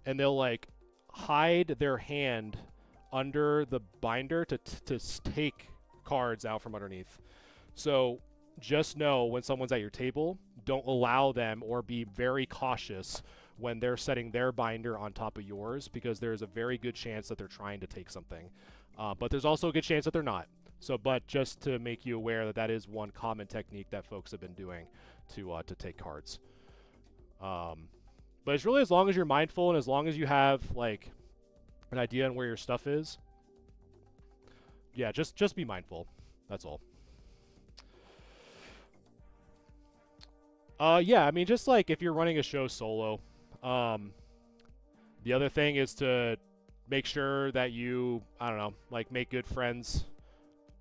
and they'll like hide their hand under the binder to take cards out from underneath. So just know when someone's at your table, don't allow them or be very cautious when they're setting their binder on top of yours, because there's a very good chance that they're trying to take something. But there's also a good chance that they're not. So, but just to make you aware that that is one common technique that folks have been doing to take cards. But it's really as long as you're mindful and as long as you have like an idea on where your stuff is. Yeah, just be mindful. That's all. Yeah, I mean, just like if you're running a show solo, the other thing is to make sure that you, I don't know, like make good friends,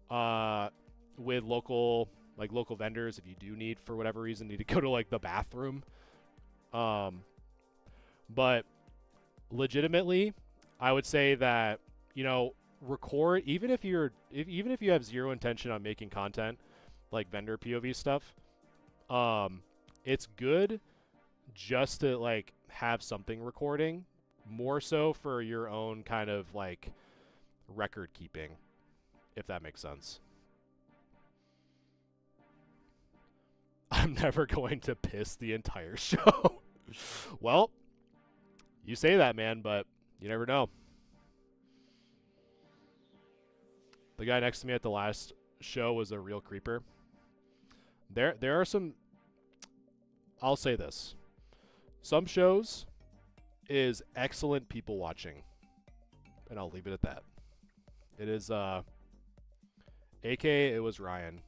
with local vendors if you do need, for whatever reason, need to go to like the bathroom. But legitimately, I would say that, you know, record, even if you have zero intention on making content, like vendor POV stuff, it's good just to like have something recording, more so for your own kind of like record keeping, if that makes sense. I'm never going to piss the entire show. Well, you say that, man, but you never know. The guy next to me at the last show was a real creeper. There are some... I'll say this. Some shows is excellent people watching. And I'll leave it at that. It is, AK, it was Ryan.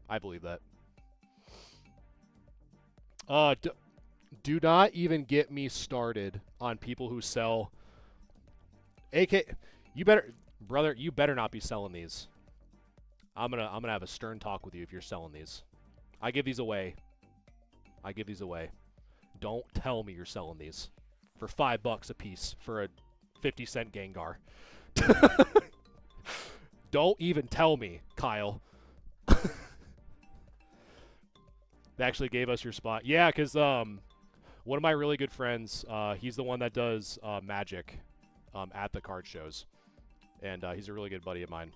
I believe that. Do not even get me started on people who sell... AK, you better... Brother, you better not be selling these. I'm gonna have a stern talk with you if you're selling these. I give these away. Don't tell me you're selling these for $5 a piece for a 50-cent Gengar. Don't even tell me, Kyle. They actually gave us your spot. Yeah, because one of my really good friends, he's the one that does Magic at the card shows. And he's a really good buddy of mine.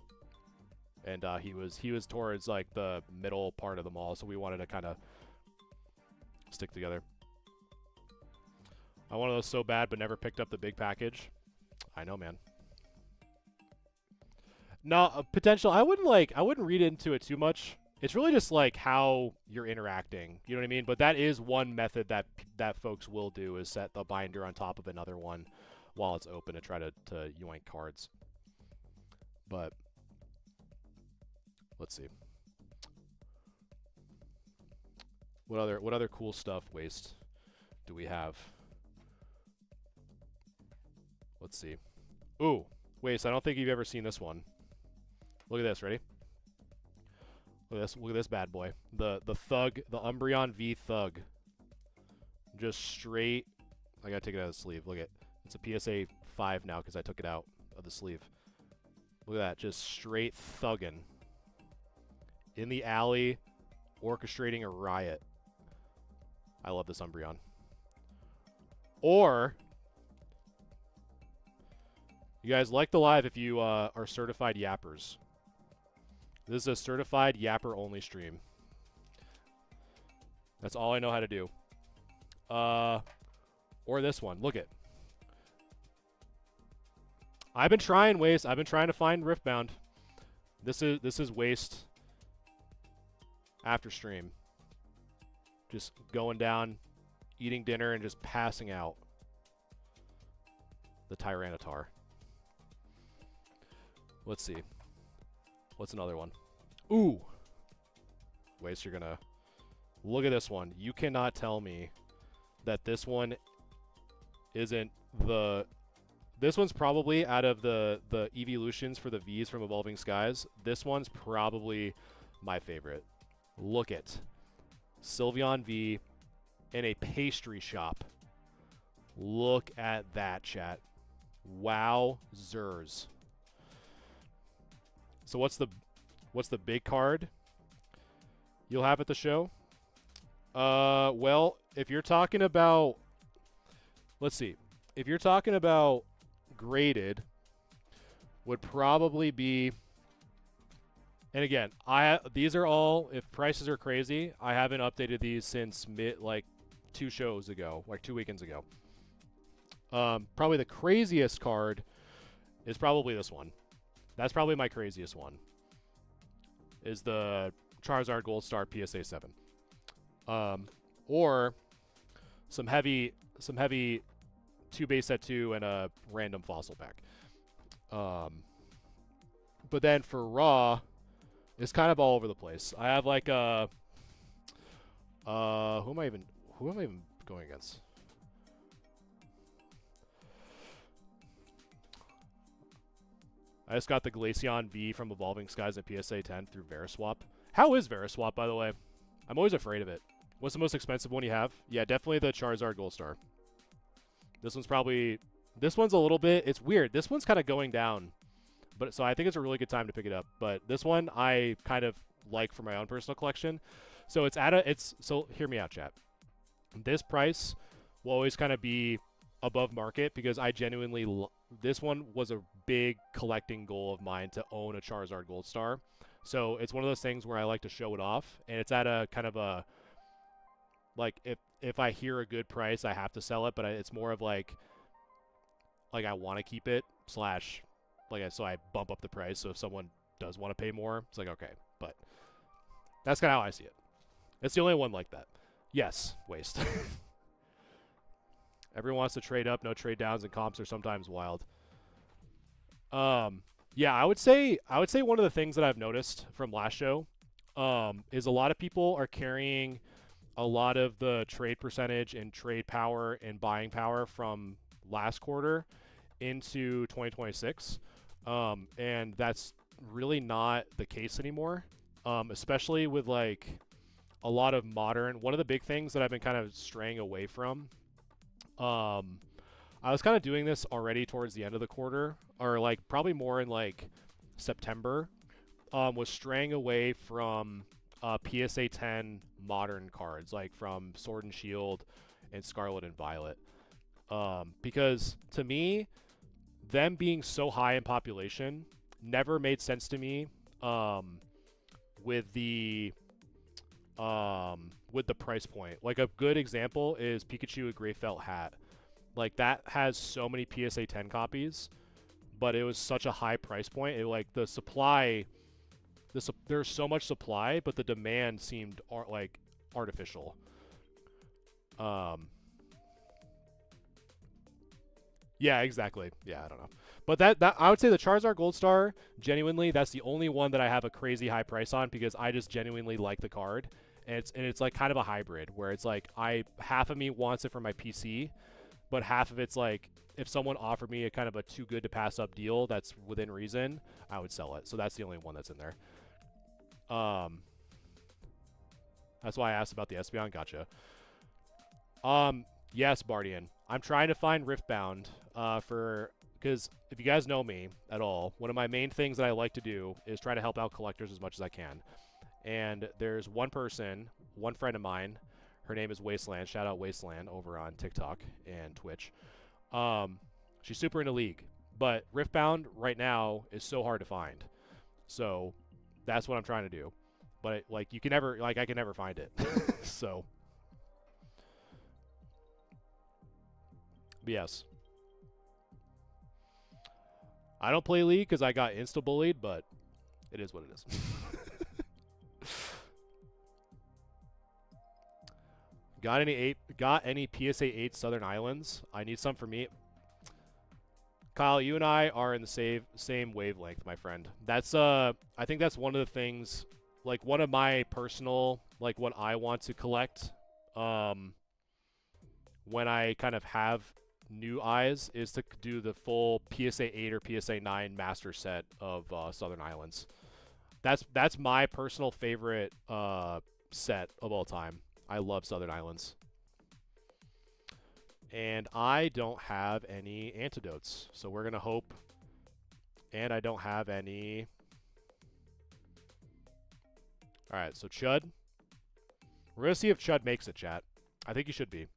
And he was towards like the middle part of the mall, so we wanted to kind of stick together. I wanted those so bad, but never picked up the big package. I know, man. No, potential. I wouldn't read into it too much. It's really just like how you're interacting. You know what I mean? But that is one method that folks will do, is set the binder on top of another one while it's open to try to yoink cards. But let's see. What other cool stuff, Waste, do we have? Let's see. Ooh, Waste, I don't think you've ever seen this one. Look at this, ready? Look at this bad boy. The Thug, the Umbreon V Thug. Just straight. I gotta take it out of the sleeve. Look at it. It's a PSA 5 now because I took it out of the sleeve. Look at that, just straight thuggin'. In the alley, orchestrating a riot. I love this Umbreon. Or, you guys like the live if you are certified yappers. This is a certified yapper only stream. That's all I know how to do. Or this one, look it. I've been trying Waste. I've been trying to find Riftbound. This is Waste after stream. Just going down, eating dinner, and just passing out. The Tyranitar. Let's see. What's another one? Ooh. Waste, you're gonna... Look at this one. You cannot tell me that this one isn't the... This one's probably, out of the evolutions for the Vs from Evolving Skies, this one's probably my favorite. Look at Sylveon V in a pastry shop. Look at that, chat. Wow, Zers. So what's the big card you'll have at the show? Well, if you're talking about, let's see, if you're talking about graded, would probably be, and again, these are all, if prices are crazy, I haven't updated these since like 2 shows ago, like 2 weekends ago. Probably the craziest card is probably this one. That's probably my craziest one. Is the Charizard Gold Star PSA 7. Or some heavy 2 base set 2 and a random fossil pack. But then for raw, it's kind of all over the place. I have like a who am I even going against? I just got the Glaceon V from Evolving Skies at PSA 10 through Veriswap. How is Veriswap, by the way? I'm always afraid of it. What's the most expensive one you have? Yeah, definitely the Charizard Gold Star. This one's a little bit, it's weird. This one's kind of going down. But so I think it's a really good time to pick it up. But this one I kind of like for my own personal collection. So so hear me out, chat. This price will always kind of be above market because I genuinely this one was a big collecting goal of mine to own a Charizard Gold Star. So it's one of those things where I like to show it off, and it's at a kind of a, like, if I hear a good price, I have to sell it, but it's more of like I want to keep it / so I bump up the price. So if someone does want to pay more, it's like, okay, but that's kind of how I see it. It's the only one like that. Yes, Waste. Everyone wants to trade up. No trade downs, and comps are sometimes wild. Yeah, I would say one of the things that I've noticed from last show is a lot of people are carrying a lot of the trade percentage and trade power and buying power from last quarter into 2026. And that's really not the case anymore. Especially with like a lot of modern, one of the big things that I've been kind of straying away from, I was kind of doing this already towards the end of the quarter, or like probably more in like September, was straying away from PSA 10 modern cards, like from Sword and Shield and Scarlet and Violet. Because to me, them being so high in population never made sense to me with the price point. Like a good example is Pikachu with Gray Felt Hat. Like that has so many PSA 10 copies, but it was such a high price point. It like the supply, there's so much supply, but the demand seemed like artificial. Yeah, exactly. Yeah, I don't know. But that I would say the Charizard Gold Star, genuinely, that's the only one that I have a crazy high price on because I just genuinely like the card. And it's like kind of a hybrid where it's like half of me wants it for my PC, but half of it's like if someone offered me a kind of a too good to pass up deal that's within reason, I would sell it. So that's the only one that's in there. That's why I asked about the Espeon. Gotcha. Yes, Bardian. I'm trying to find Riftbound because if you guys know me at all, one of my main things that I like to do is try to help out collectors as much as I can. And there's one friend of mine, her name is Wasteland. Shout out Wasteland over on TikTok and Twitch. She's super into League, but Riftbound right now is so hard to find. So that's what I'm trying to do. But like I can never find it. So but yes. I don't play League because I got insta-bullied, but it is what it is. Got any PSA 8 Southern Islands? I need some for me. Kyle, you and I are in the same wavelength, my friend. That's I think that's one of the things, like one of my personal, like what I want to collect when I kind of have new eyes is to do the full PSA 8 or PSA 9 master set of Southern Islands. That's my personal favorite set of all time. I love Southern Islands. And I don't have any antidotes, so we're going to hope. And I don't have any. All right, so Chud. We're going to see if Chud makes it, chat. I think he should be.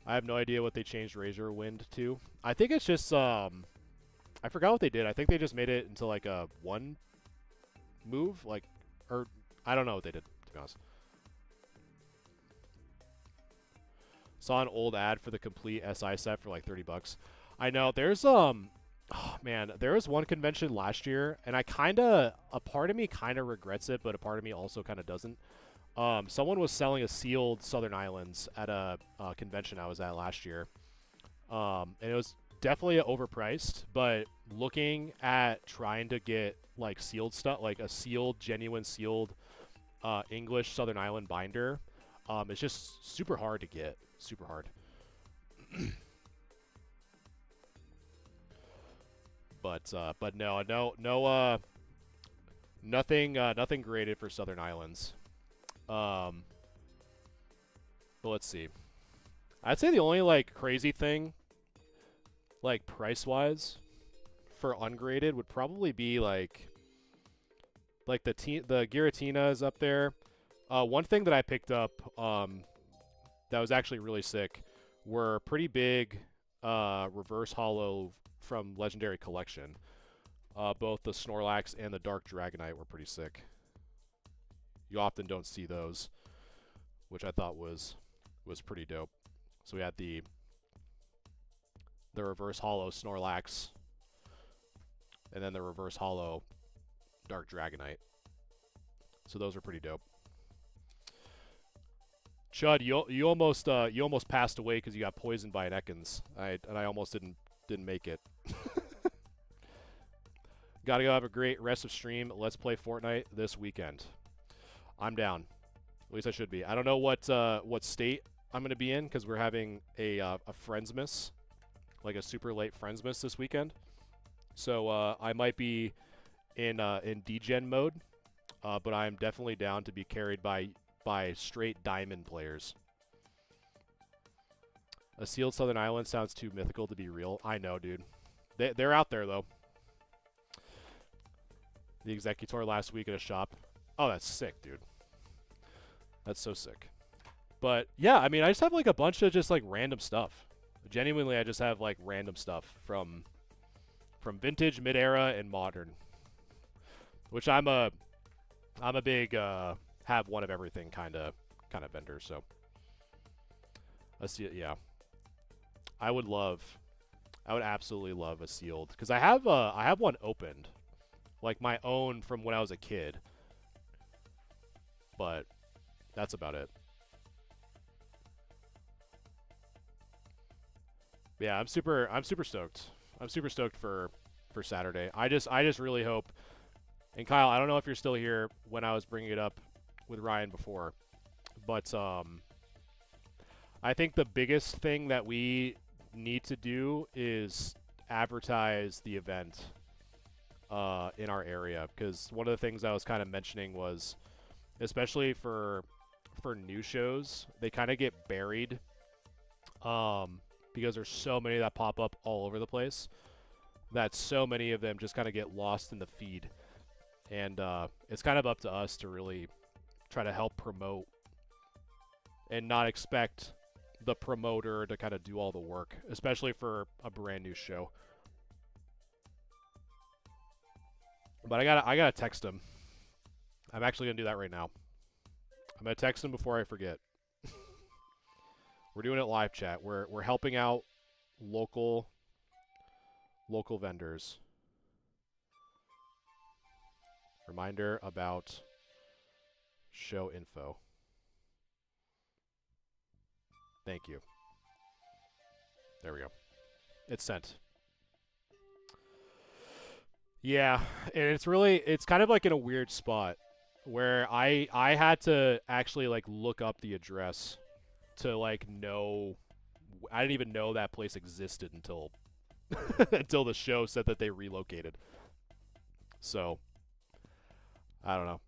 I have no idea what they changed Razor Wind to. I think it's just, I forgot what they did. I think they just made it into like a one move, like, or I don't know what they did, to be honest. Saw an old ad for the complete SI set for like 30 bucks. I know, there's, oh man, there was one convention last year, and I a part of me kind of regrets it, but a part of me also kind of doesn't. Someone was selling a sealed Southern Islands at a convention I was at last year. And it was definitely overpriced, but looking at trying to get like sealed stuff, like a sealed, genuine sealed English Southern Island binder, it's just super hard to get. Super hard. But no, nothing graded for Southern Islands. But let's see. I'd say the only like crazy thing, like price-wise, for ungraded would probably be like the Giratina is up there. One thing that I picked up that was actually really sick were pretty big reverse holo from Legendary Collection. Both the Snorlax and the Dark Dragonite were pretty sick. You often don't see those, which I thought was pretty dope. So we had the reverse holo Snorlax, and then the reverse holo Dark Dragonite. So those are pretty dope. Chud, you almost passed away because you got poisoned by an Ekans. I almost didn't make it. Gotta go have a great rest of stream. Let's play Fortnite this weekend. I'm down. At least I should be. I don't know what state I'm gonna be in because we're having a Friendsmas, like a super late Friendsmas this weekend. So I might be in degen mode, but I'm definitely down to be carried by straight diamond players. A sealed Southern Island sounds too mythical to be real. I know, dude. They're out there though. The Executor last week at a shop. Oh, that's sick, dude. That's so sick. But yeah, I mean, I just have like a bunch of just like random stuff. Genuinely, I just have like random stuff from vintage, mid-era, and modern. Which I'm a big have one of everything kind of vendor. So let's see. Yeah, I would absolutely love a sealed because I have one opened, like my own from when I was a kid. But that's about it. Yeah, I'm super stoked. I'm super stoked for Saturday. I just really hope. And Kyle, I don't know if you're still here when I was bringing it up with Ryan before, but I think the biggest thing that we need to do is advertise the event in our area, because one of the things I was kind of mentioning was, especially for new shows, they kind of get buried because there's so many that pop up all over the place that so many of them just kind of get lost in the feed. And it's kind of up to us to really try to help promote and not expect the promoter to kind of do all the work, especially for a brand new show. But I gotta text him. I'm actually gonna do that right now. I'm gonna text him before I forget. We're doing it live chat. We're helping out local vendors. Reminder about show info. Thank you. There we go. It's sent. Yeah, and it's kind of like in a weird spot where I had to actually like look up the address to like know. I didn't even know that place existed until until the show said that they relocated. So, I don't know.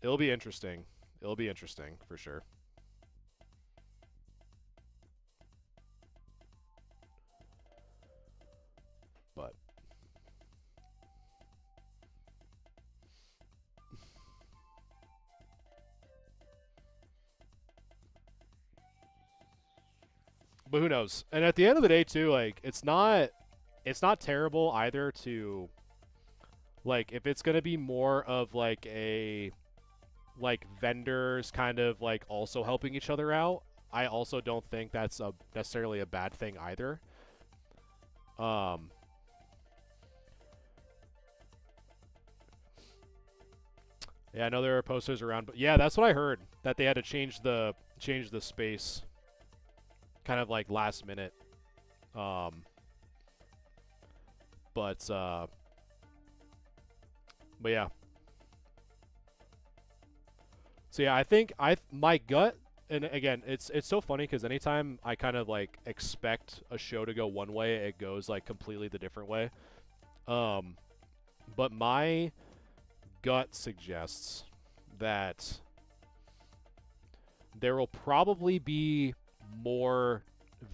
It'll be interesting. It'll be interesting for sure. But who knows? And at the end of the day too, like it's not terrible either to like if it's going to be more of like a like vendors kind of like also helping each other out. I also don't think that's necessarily a bad thing either. Yeah, I know there are posters around, but yeah, that's what I heard, that they had to change the space kind of like last minute. But yeah. So yeah, I think my gut, and again, it's so funny because anytime I kind of like expect a show to go one way, it goes like completely the different way. But my gut suggests that there will probably be more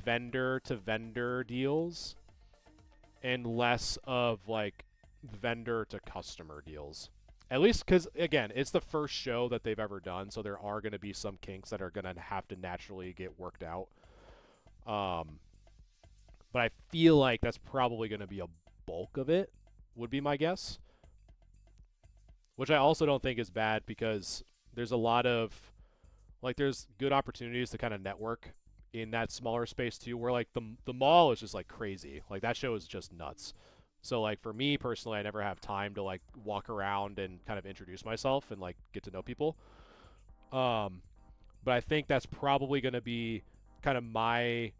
vendor to vendor deals and less of like vendor to customer deals. At least because, again, it's the first show that they've ever done, so there are going to be some kinks that are going to have to naturally get worked out. But I feel like that's probably going to be a bulk of it, would be my guess. Which I also don't think is bad because there's a lot of, like, there's good opportunities to kind of network in that smaller space too, where like the mall is just like crazy. Like that show is just nuts. So like for me personally, I never have time to like walk around and kind of introduce myself and like get to know people. But I think that's probably going to be kind of my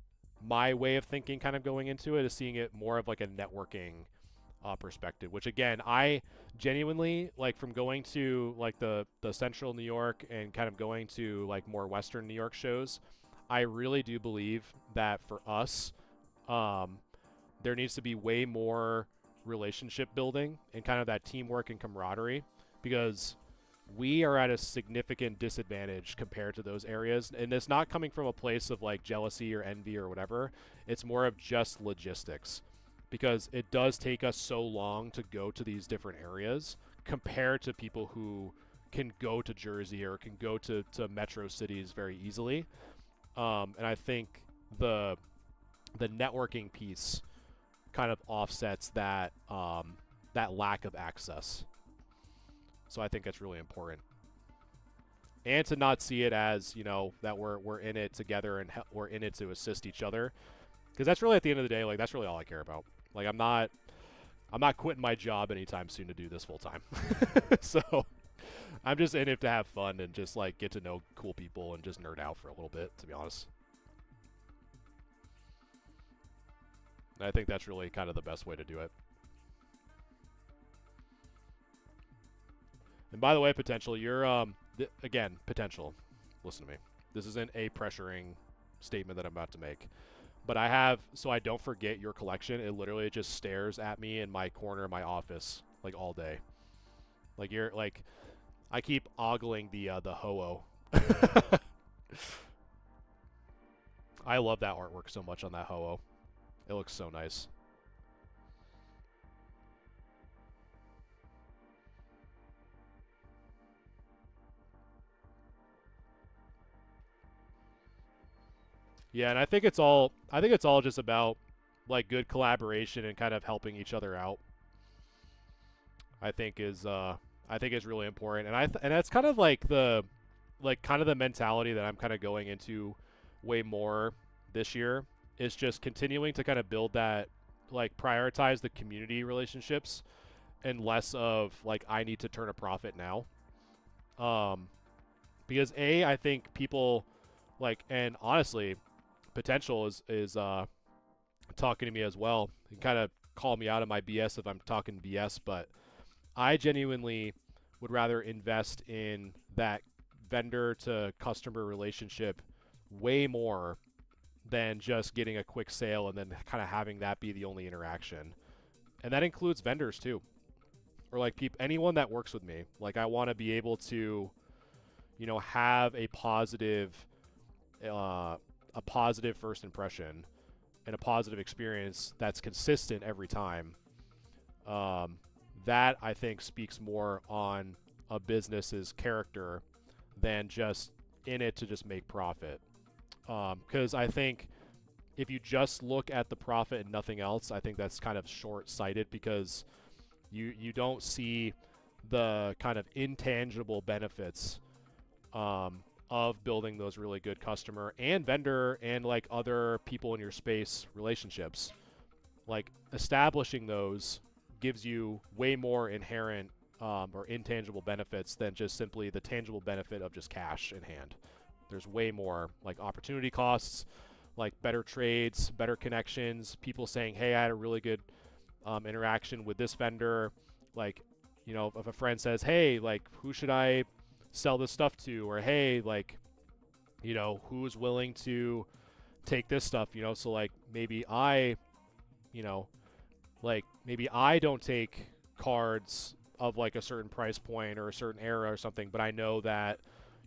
way of thinking, kind of going into it, is seeing it more of like a networking perspective. Which again, I genuinely like from going to like the Central New York and kind of going to like more Western New York shows. I really do believe that for us, there needs to be way more relationship building and kind of that teamwork and camaraderie, because we are at a significant disadvantage compared to those areas. And it's not coming from a place of like jealousy or envy or whatever. It's more of just logistics, because it does take us so long to go to these different areas compared to people who can go to Jersey or can go to metro cities very easily. And I think the networking piece kind of offsets that that lack of access. So I think that's really important. And to not see it as, you know, that we're in it together and we're in it to assist each other, because that's really, at the end of the day, like that's really all I care about. Like I'm not quitting my job anytime soon to do this full time. So I'm just in it to have fun and just like get to know cool people and just nerd out for a little bit, to be honest. And I think that's really kind of the best way to do it. And by the way, Potential, you're again, Potential, listen to me. This isn't a pressuring statement that I'm about to make. But I have, so I don't forget your collection, it literally just stares at me in my corner of my office like all day. Like you're like, I keep ogling the Ho-Oh. I love that artwork so much on that Ho-Oh. It looks so nice. Yeah, and I think it's all just about like good collaboration and kind of helping each other out. I think is really important. And and that's kind of like the mentality that I'm kind of going into way more this year is just continuing to kind of build that, like prioritize the community relationships and less of like I need to turn a profit now. Because I think people like, and honestly, Potential is talking to me as well. He kind of call me out of my BS if I'm talking BS, but I genuinely would rather invest in that vendor to customer relationship way more than just getting a quick sale and then kind of having that be the only interaction. And that includes vendors too. Or like anyone that works with me. Like I want to be able to, you know, have a positive first impression and a positive experience that's consistent every time. That I think speaks more on a business's character than just in it to just make profit. Because I think if you just look at the profit and nothing else, I think that's kind of short-sighted because you don't see the kind of intangible benefits of building those really good customer and vendor and like other people in your space relationships. Like establishing those gives you way more inherent or intangible benefits than just simply the tangible benefit of just cash in hand. There's way more like opportunity costs, like better trades, better connections, people saying, hey, I had a really good interaction with this vendor. Like, you know, if a friend says, hey, like, who should I sell this stuff to? Or, hey, like, you know, who's willing to take this stuff, you know? So, like, maybe you know, like, maybe I don't take cards of, like, a certain price point or a certain era or something, but I know that,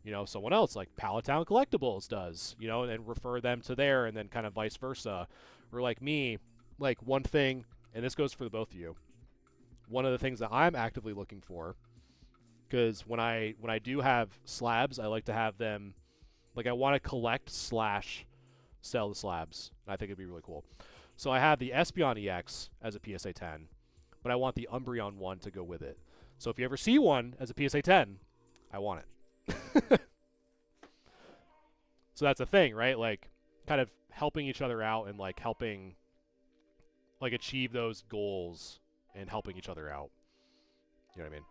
you know, someone else, like Palatown Collectibles does, you know, and refer them to there and then kind of vice versa. Or, like, me, like, one thing, and this goes for the both of you, one of the things that I'm actively looking for, because when I do have slabs, I like to have them, like, I want to collect / sell the slabs. I think it'd be really cool. So I have the Espeon EX as a PSA 10, but I want the Umbreon 1 to go with it. So if you ever see one as a PSA 10, I want it. So that's a thing, right? Like, kind of helping each other out and, like, helping, like, achieve those goals and helping each other out. You know what I mean?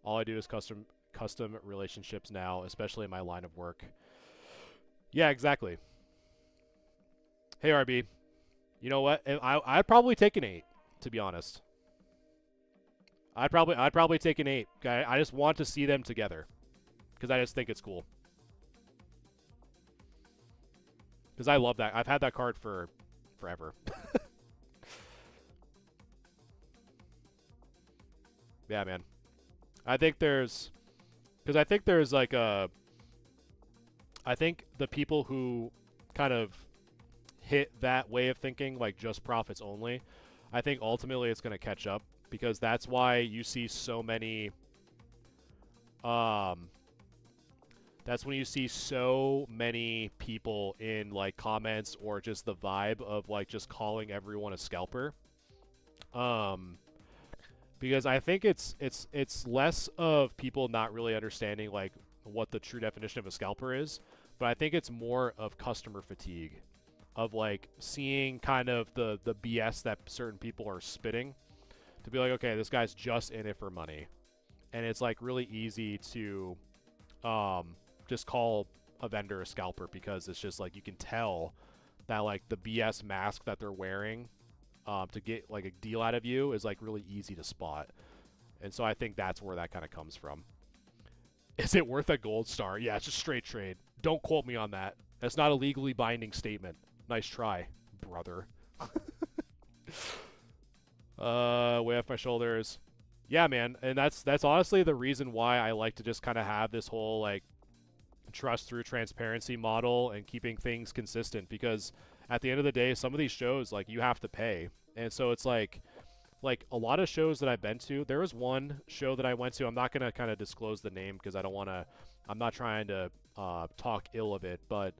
All I do is custom relationships now, especially in my line of work. Yeah, exactly. Hey, RB. You know what? I'd probably take an 8, to be honest. I'd probably take an 8. I just want to see them together because I just think it's cool. Because I love that. I've had that card for forever. Yeah, man. I think there's like a, I think the people who kind of hit that way of thinking, like just profits only, I think ultimately it's going to catch up because that's why you see so many, that's when you see so many people in like comments or just the vibe of like just calling everyone a scalper. Because I think it's less of people not really understanding like what the true definition of a scalper is, but I think it's more of customer fatigue, of like seeing kind of the BS that certain people are spitting, to be like, okay, this guy's just in it for money, and it's like really easy to just call a vendor a scalper because it's just like you can tell that like the BS mask that they're wearing to get like a deal out of you is like really easy to spot. And so I think that's where that kind of comes from. Is it worth a gold star? Yeah, it's just straight trade. Don't quote me on that. That's not a legally binding statement. Nice try, brother. Way off my shoulders. Yeah, man. And that's honestly the reason why I like to just kind of have this whole like trust through transparency model and keeping things consistent, because at the end of the day, some of these shows, like, you have to pay. And so it's like a lot of shows that I've been to, there was one show that I went to, I'm not going to kind of disclose the name because I don't want to, I'm not trying to talk ill of it, but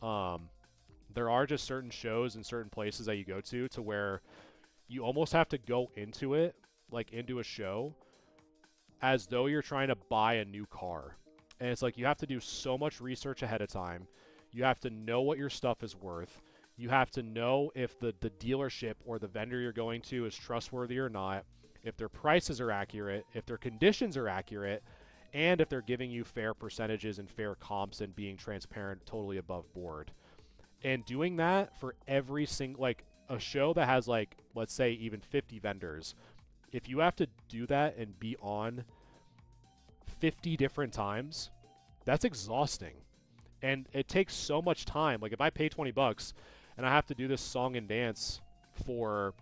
there are just certain shows and certain places that you go to where you almost have to go into it, like into a show, as though you're trying to buy a new car. And it's like you have to do so much research ahead of time. You have to know what your stuff is worth. You have to know if the dealership or the vendor you're going to is trustworthy or not, if their prices are accurate, if their conditions are accurate, and if they're giving you fair percentages and fair comps and being transparent totally above board. And doing that for every single, like a show that has like, let's say even 50 vendors, if you have to do that and be on 50 different times, that's exhausting. And it takes so much time. Like if I pay 20 bucks and I have to do this song and dance for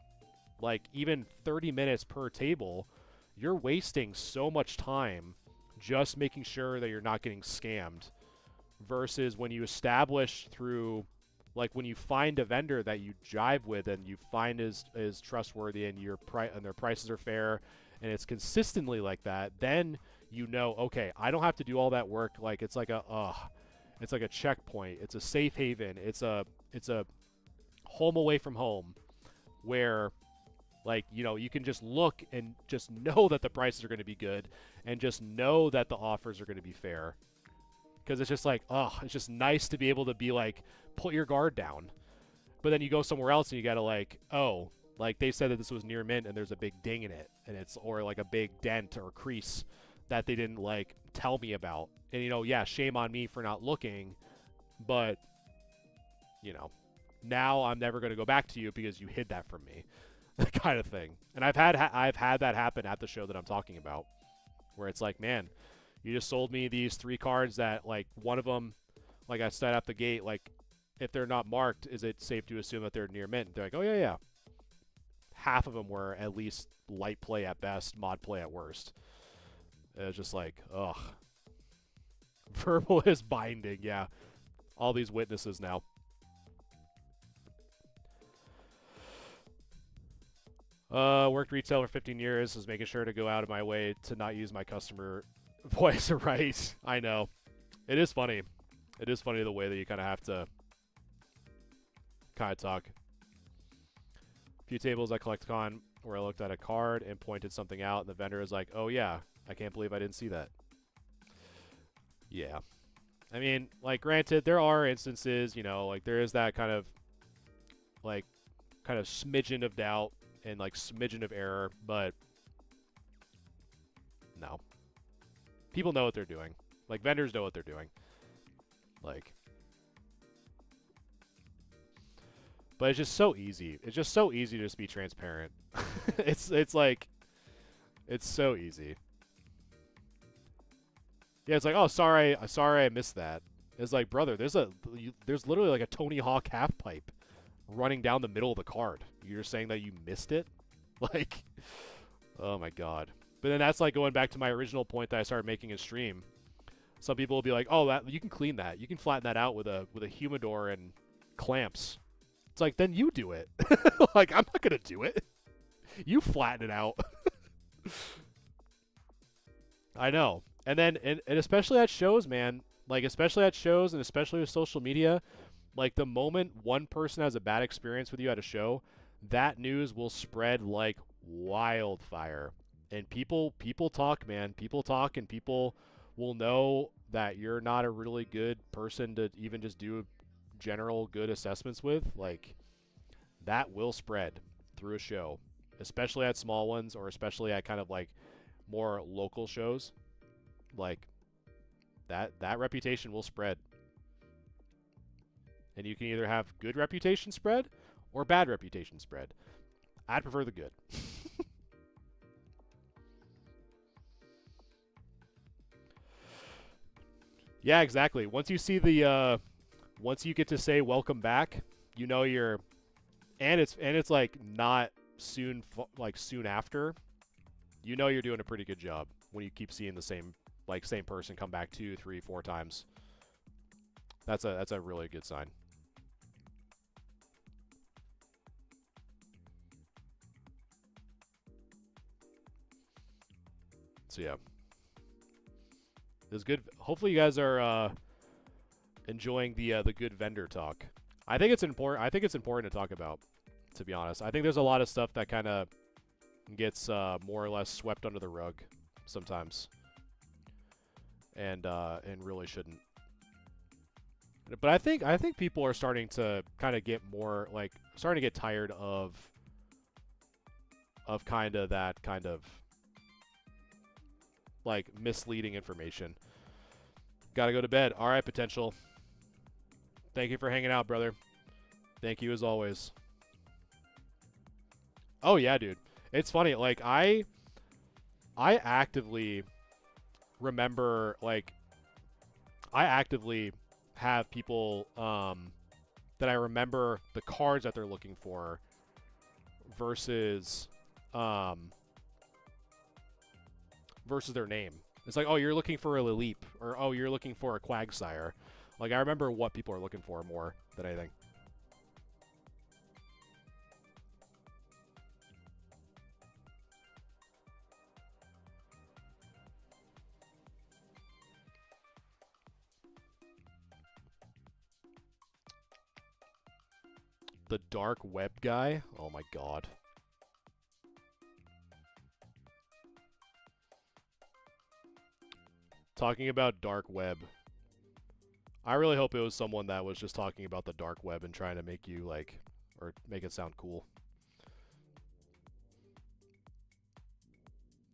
like even 30 minutes per table, you're wasting so much time just making sure that you're not getting scammed, versus when you establish through, like when you find a vendor that you jive with and you find is trustworthy and and their prices are fair and it's consistently like that, then you know, okay, I don't have to do all that work. Like it's like it's like a checkpoint. It's a safe haven. It's a home away from home where, like, you know, you can just look and just know that the prices are going to be good and just know that the offers are going to be fair. Because it's just like, it's just nice to be able to be like, put your guard down. But then you go somewhere else and you got to like, like they said that this was near mint and there's a big ding in it. And it's, or like a big dent or crease that they didn't like tell me about. And, you know, yeah, shame on me for not looking. But, you know, now I'm never going to go back to you because you hid that from me. Kind of thing. And I've had that happen at the show that I'm talking about, where it's like, man, you just sold me these 3 cards that, like, one of them, like I said at the gate, like, if they're not marked, is it safe to assume that they're near mint? They're like, oh yeah, yeah. Half of them were at least light play at best, mod play at worst. It was just like, ugh. Verbal is binding, yeah. All these witnesses now. Worked retail for 15 years, is making sure to go out of my way to not use my customer voice. Right. I know. It is funny. It is funny the way that you kind of have to kind of talk. A few tables at CollectCon where I looked at a card and pointed something out, and the vendor was like, oh yeah, I can't believe I didn't see that. Yeah. I mean, like, granted, there are instances, you know, like, there is that kind of, like, kind of smidgen of doubt and, like, smidgen of error, but no. People know what they're doing. Like, vendors know what they're doing. Like, but it's just so easy. It's just so easy to just be transparent. it's like, it's so easy. Yeah, it's like, oh, sorry I missed that. It's like, brother, there's literally like a Tony Hawk half pipe running down the middle of the card. You're saying that you missed it? Like, oh my god. But then that's like going back to my original point that I started making in stream. Some people will be like, oh, that you can clean that. You can flatten that out with a humidor and clamps. It's like, then you do it. Like, I'm not going to do it. You flatten it out. I know. And then, and especially at shows, man, like, especially at shows and especially with social media, like, the moment one person has a bad experience with you at a show, that news will spread like wildfire. And people talk, man. People talk, and people will know that you're not a really good person to even just do general good assessments with. Like, that will spread through a show, especially at small ones, or especially at kind of like more local shows. Like, that reputation will spread. And you can either have good reputation spread or bad reputation spread. I'd prefer the good. Yeah, exactly. Once you see the once you get to say welcome back, you know you're, and it's like not soon, like soon after, you know you're doing a pretty good job when you keep seeing the same person come back 2, 3, 4 times. That's a really good sign. So yeah, it's good. Hopefully you guys are enjoying the good vendor talk. I think it's important. I think it's important to talk about, to be honest. I think there's a lot of stuff that kind of gets more or less swept under the rug sometimes. and really shouldn't. But I think people are starting to kind of get more like starting to get tired of kind of that kind of like misleading information. Gotta go to bed. All right, Potential. Thank you for hanging out, brother. Thank you as always. Oh yeah, dude. It's funny. Like I actively remember like I actively have people that I remember the cards that they're looking for versus versus their name. It's like, oh, you're looking for a Lileep, or oh, you're looking for a Quagsire. Like, I remember what people are looking for more than anything. The dark web guy? Oh my god. Talking about dark web. I really hope it was someone that was just talking about the dark web and trying to make you like, or make it sound cool.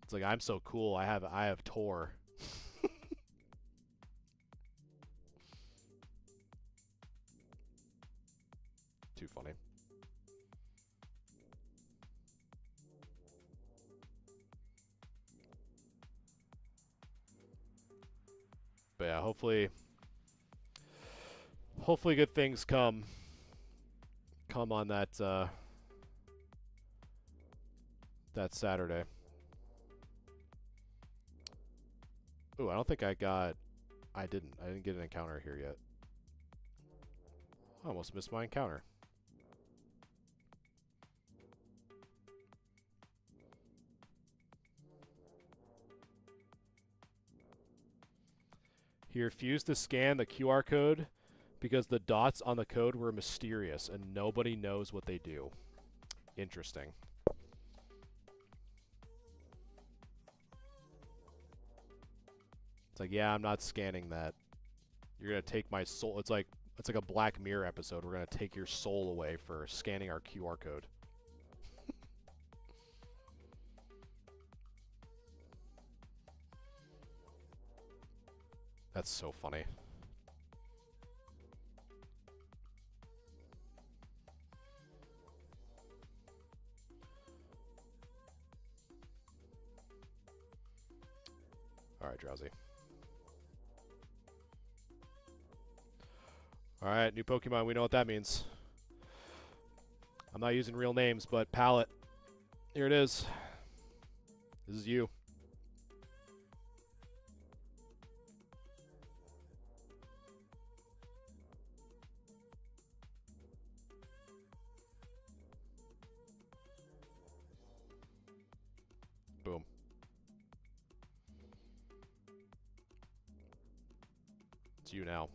It's like, I'm so cool. I have Tor. Too funny. But yeah, hopefully good things come on that that Saturday. Ooh, I don't think I didn't get an encounter here yet. I almost missed my encounter. He refused to scan the QR code because the dots on the code were mysterious and nobody knows what they do. Interesting. It's like, yeah, I'm not scanning that. You're gonna take my soul. It's like a Black Mirror episode. We're gonna take your soul away for scanning our QR code. That's so funny. Alright, Drowsy. Alright, new Pokemon. We know what that means. I'm not using real names, but Palette. Here it is. This is you. Boom. It's you now.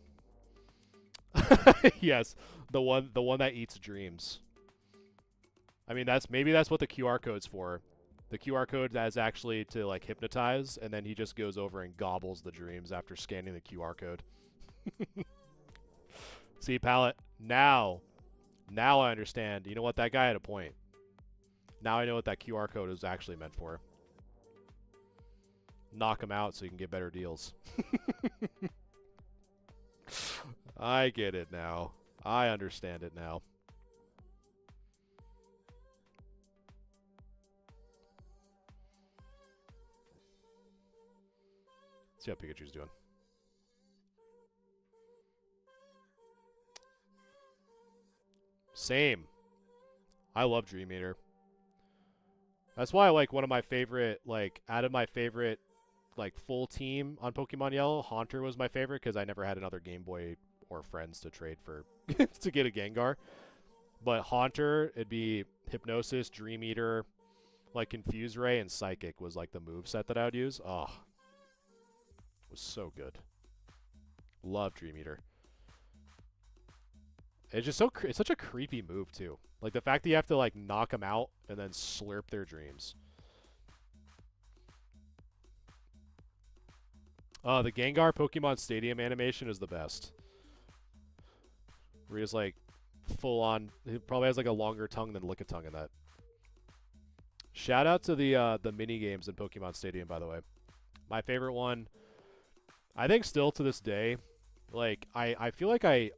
Yes, the one that eats dreams. I mean, maybe that's what the QR code's for. The QR code is actually to like hypnotize, and then he just goes over and gobbles the dreams after scanning the QR code. See, Palette, now I understand. You know what? That guy had a point. Now I know what that QR code is actually meant for. Knock him out so you can get better deals. I get it now. I understand it now. Let's see how Pikachu's doing. Same. I love Dream Eater. That's why, like, one of my favorite, like, out of my favorite, like, full team on Pokemon Yellow, Haunter was my favorite because I never had another Game Boy or friends to trade for to get a Gengar. But Haunter, it'd be Hypnosis, Dream Eater, like Confuse Ray, and Psychic was like the move set that I would use. Oh, it was so good. Love Dream Eater. It's just so it's such a creepy move too. Like the fact that you have to like knock them out and then slurp their dreams. The Gengar Pokemon Stadium animation is the best. Where he's like full on. He probably has like a longer tongue than Lickitung in that. Shout out to the mini games in Pokemon Stadium, by the way. My favorite one, I think still to this day, like I feel like I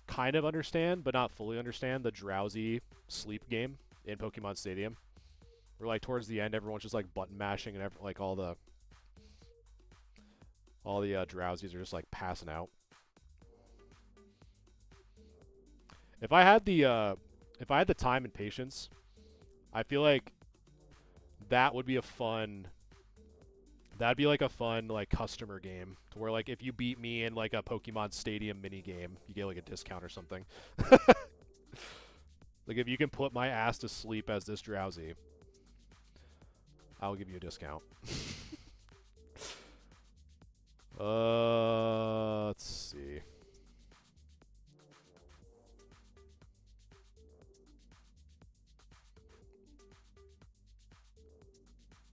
kind of understand, but not fully understand the drowsy sleep game in Pokemon Stadium. Where like towards the end, everyone's just like button mashing and like all the drowsies are just like passing out. If I had the time and patience, I feel like that would be a fun. That'd be like a fun like customer game to where like if you beat me in like a Pokemon Stadium mini game, you get like a discount or something. Like if you can put my ass to sleep as this drowsy, I'll give you a discount. Let's see.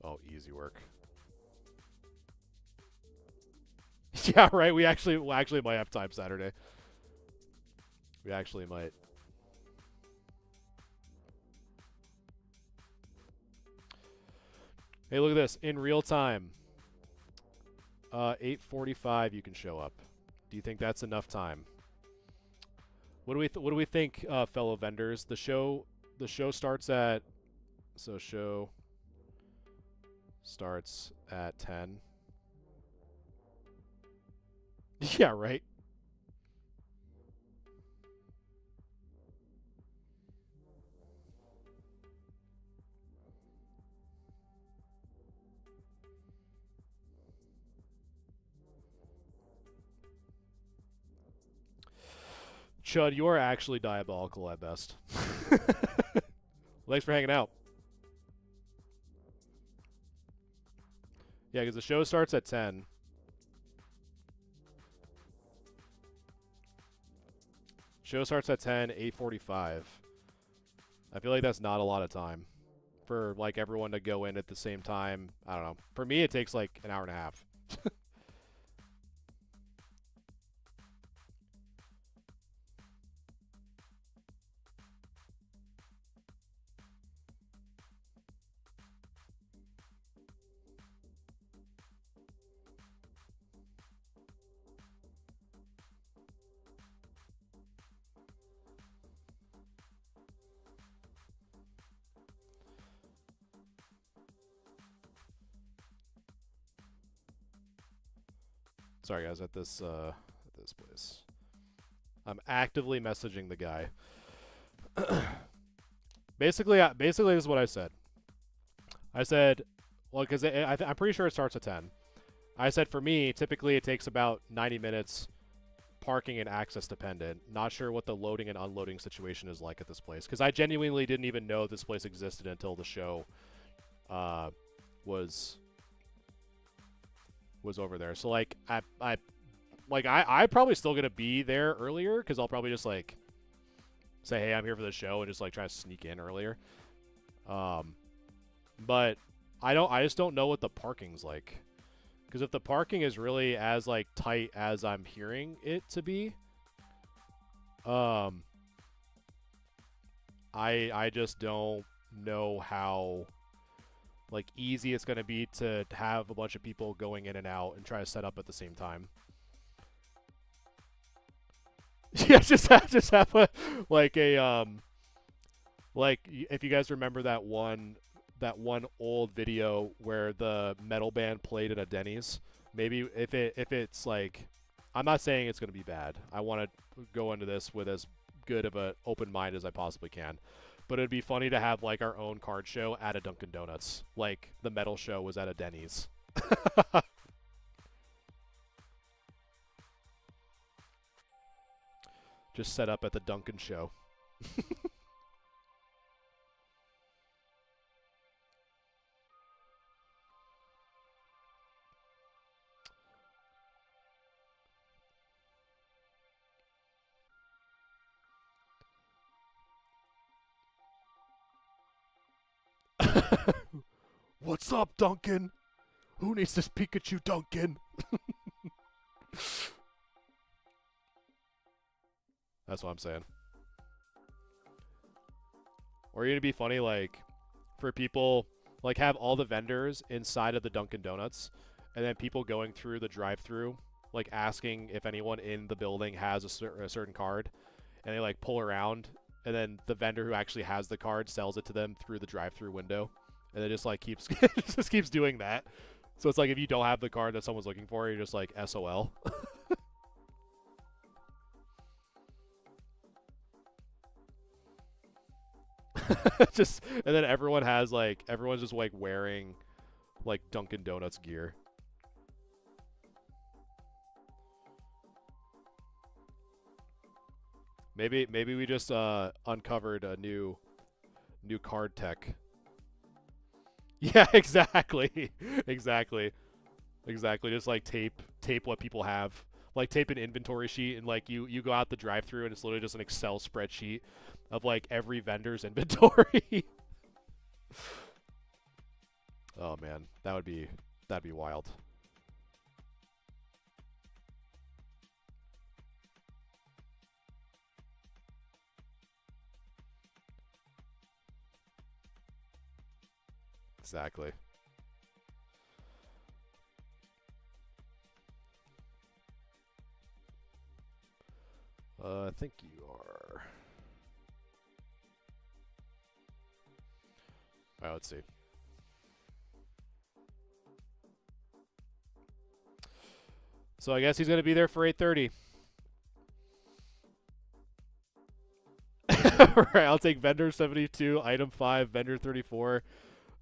Oh, easy work. Yeah, right. We actually might have time Saturday. We actually might. Hey, look at this. In real time. 8:45 you can show up. Do you think that's enough time? What do we think, fellow vendors? The show starts at show starts at 10. Yeah, right. Chud, you are actually diabolical at best. Thanks for hanging out. Yeah, because the show starts at 10. Show starts at 10, 8:45. I feel like that's not a lot of time for like everyone to go in at the same time. I don't know. For me, it takes like an hour and a half. Sorry, guys, at this place. I'm actively messaging the guy. Basically, this is what I said. I said, well, because I'm pretty sure it starts at 10. I said for me, typically it takes about 90 minutes, parking and access dependent. Not sure what the loading and unloading situation is like at this place, because I genuinely didn't even know this place existed until the show was over there. So like I probably still gonna be there earlier because I'll probably just like say, hey, I'm here for the show and just like try to sneak in earlier. But I just don't know what the parking's like. Because if the parking is really as like tight as I'm hearing it to be, I just don't know how like easy it's gonna be to have a bunch of people going in and out and try to set up at the same time. Yeah, just have a like if you guys remember that one old video where the metal band played at a Denny's, maybe if it's like, I'm not saying it's gonna be bad. I want to go into this with as good of an open mind as I possibly can. But it'd be funny to have like our own card show at a Dunkin' Donuts, like the metal show was at a Denny's. Just set up at the Dunkin' show. What's up, Duncan? Who needs this Pikachu, Duncan? That's what I'm saying. Or you're gonna be funny, like, for people, like, have all the vendors inside of the Dunkin' Donuts, and then people going through the drive-through, like, asking if anyone in the building has a certain card, and they, like, pull around, and then the vendor who actually has the card sells it to them through the drive-through window, and it just, like, keeps just keeps doing that. So it's like if you don't have the card that someone's looking for, you're just like SOL. Just, and then everyone's just like wearing like Dunkin' Donuts gear. Maybe we just uncovered a new card tech. Yeah, exactly. Exactly. Just like tape what people have. Like tape an inventory sheet, and like you go out the drive-through and it's literally just an Excel spreadsheet of like every vendor's inventory. Oh man, that'd be wild. Exactly. I think you are. Alright, let's see. So I guess he's gonna be there for 8:30. Right, I'll take vendor 72, item 5, vendor 34,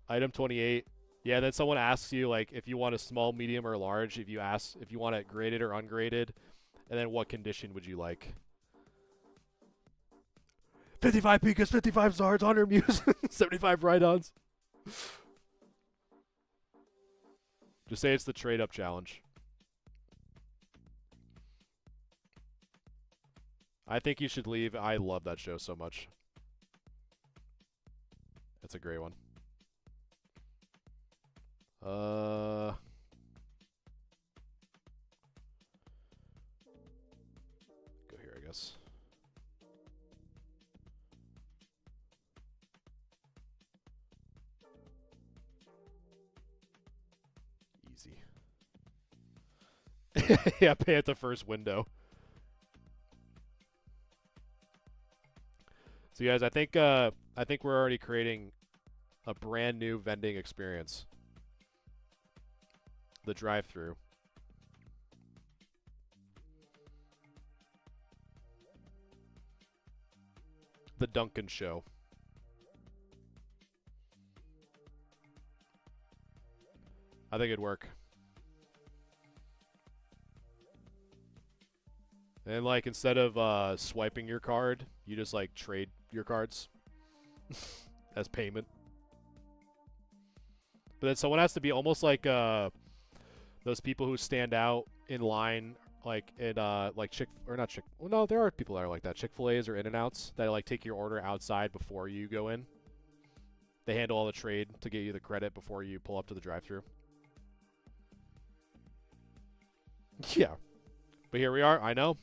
item 28. Yeah, then someone asks you like if you want a small, medium, or large. If you want it graded or ungraded, and then what condition would you like? 55 Pikas, 55 Zards, 100 Muse, 75 Rhydons. Just say it's the trade-up challenge. I think you should leave. I love that show so much. It's a great one. Go here, I guess. Easy. Yeah, pay at the first window. So guys, I think we're already creating a brand new vending experience. The drive-through. The Dunkin' Show. I think it'd work. And like instead of swiping your card, you just like trade your cards as payment. But then someone has to be almost like those people who stand out in line like in like well, no, there are people that are like that. Chick-fil-A's or In-N-Outs that like take your order outside before you go in. They handle all the trade to get you the credit before you pull up to the drive-thru. Yeah. But here we are, I know.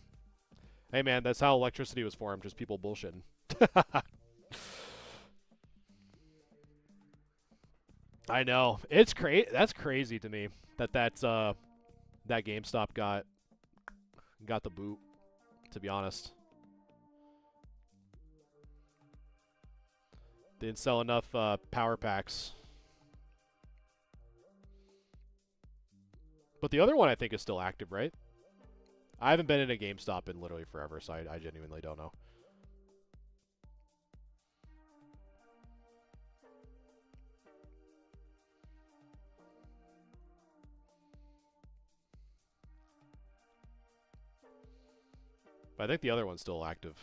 Hey man, that's how electricity was formed, just people bullshitting. I know. It's that's crazy to me that that GameStop got the boot, to be honest. They didn't sell enough power packs. But the other one I think is still active, right? I haven't been in a GameStop in literally forever, so I genuinely don't know. But I think the other one's still active.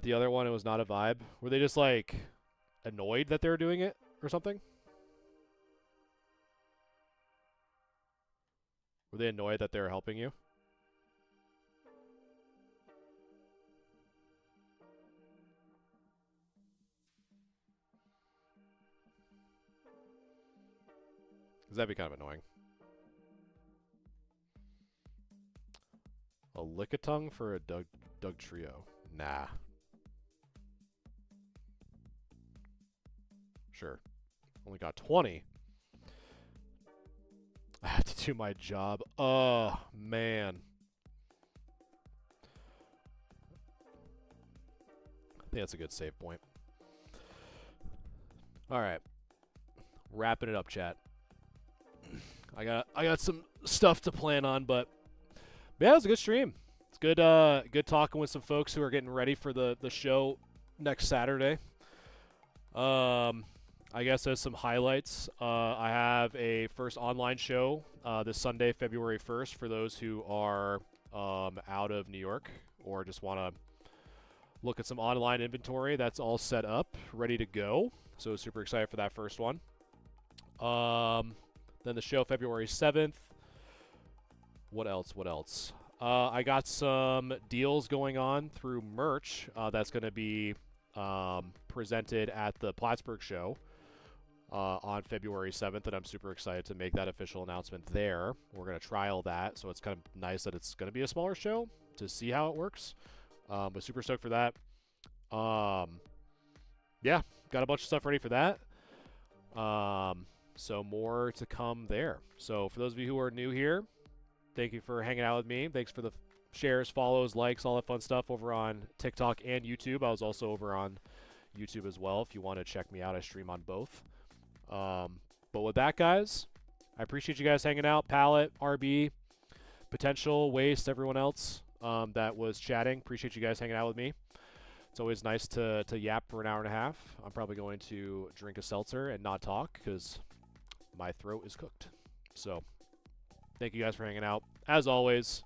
The other one, it was not a vibe. Were they just like annoyed that they were doing it or something? Were they annoyed that they were helping you? Because that'd be kind of annoying. A Lickitung for a Dugtrio. Nah. Sure. Only got 20. I have to do my job. Oh, man. I think that's a good save point. Alright. Wrapping it up, chat. I got some stuff to plan on, but yeah, it was a good stream. It's good good talking with some folks who are getting ready for the show next Saturday. I guess as some highlights, I have a first online show this Sunday, February 1st, for those who are out of New York or just want to look at some online inventory. That's all set up, ready to go. So super excited for that first one. Then the show February 7th. What else? I got some deals going on through merch that's going to be presented at the Plattsburgh show on February 7th, and I'm super excited to make that official announcement there. We're going to trial that, so it's kind of nice that it's going to be a smaller show to see how it works. But super stoked for that. Yeah, got a bunch of stuff ready for that. So more to come there. So for those of you who are new here, thank you for hanging out with me. Thanks for the shares, follows, likes, all that fun stuff over on TikTok and YouTube. I was also over on YouTube as well. If you want to check me out, I stream on both. But with that, guys, I appreciate you guys hanging out. Pallet, RB, Potential, Waste, everyone else that was chatting. Appreciate you guys hanging out with me. It's always nice to yap for an hour and a half. I'm probably going to drink a seltzer and not talk because my throat is cooked. So thank you guys for hanging out. As always,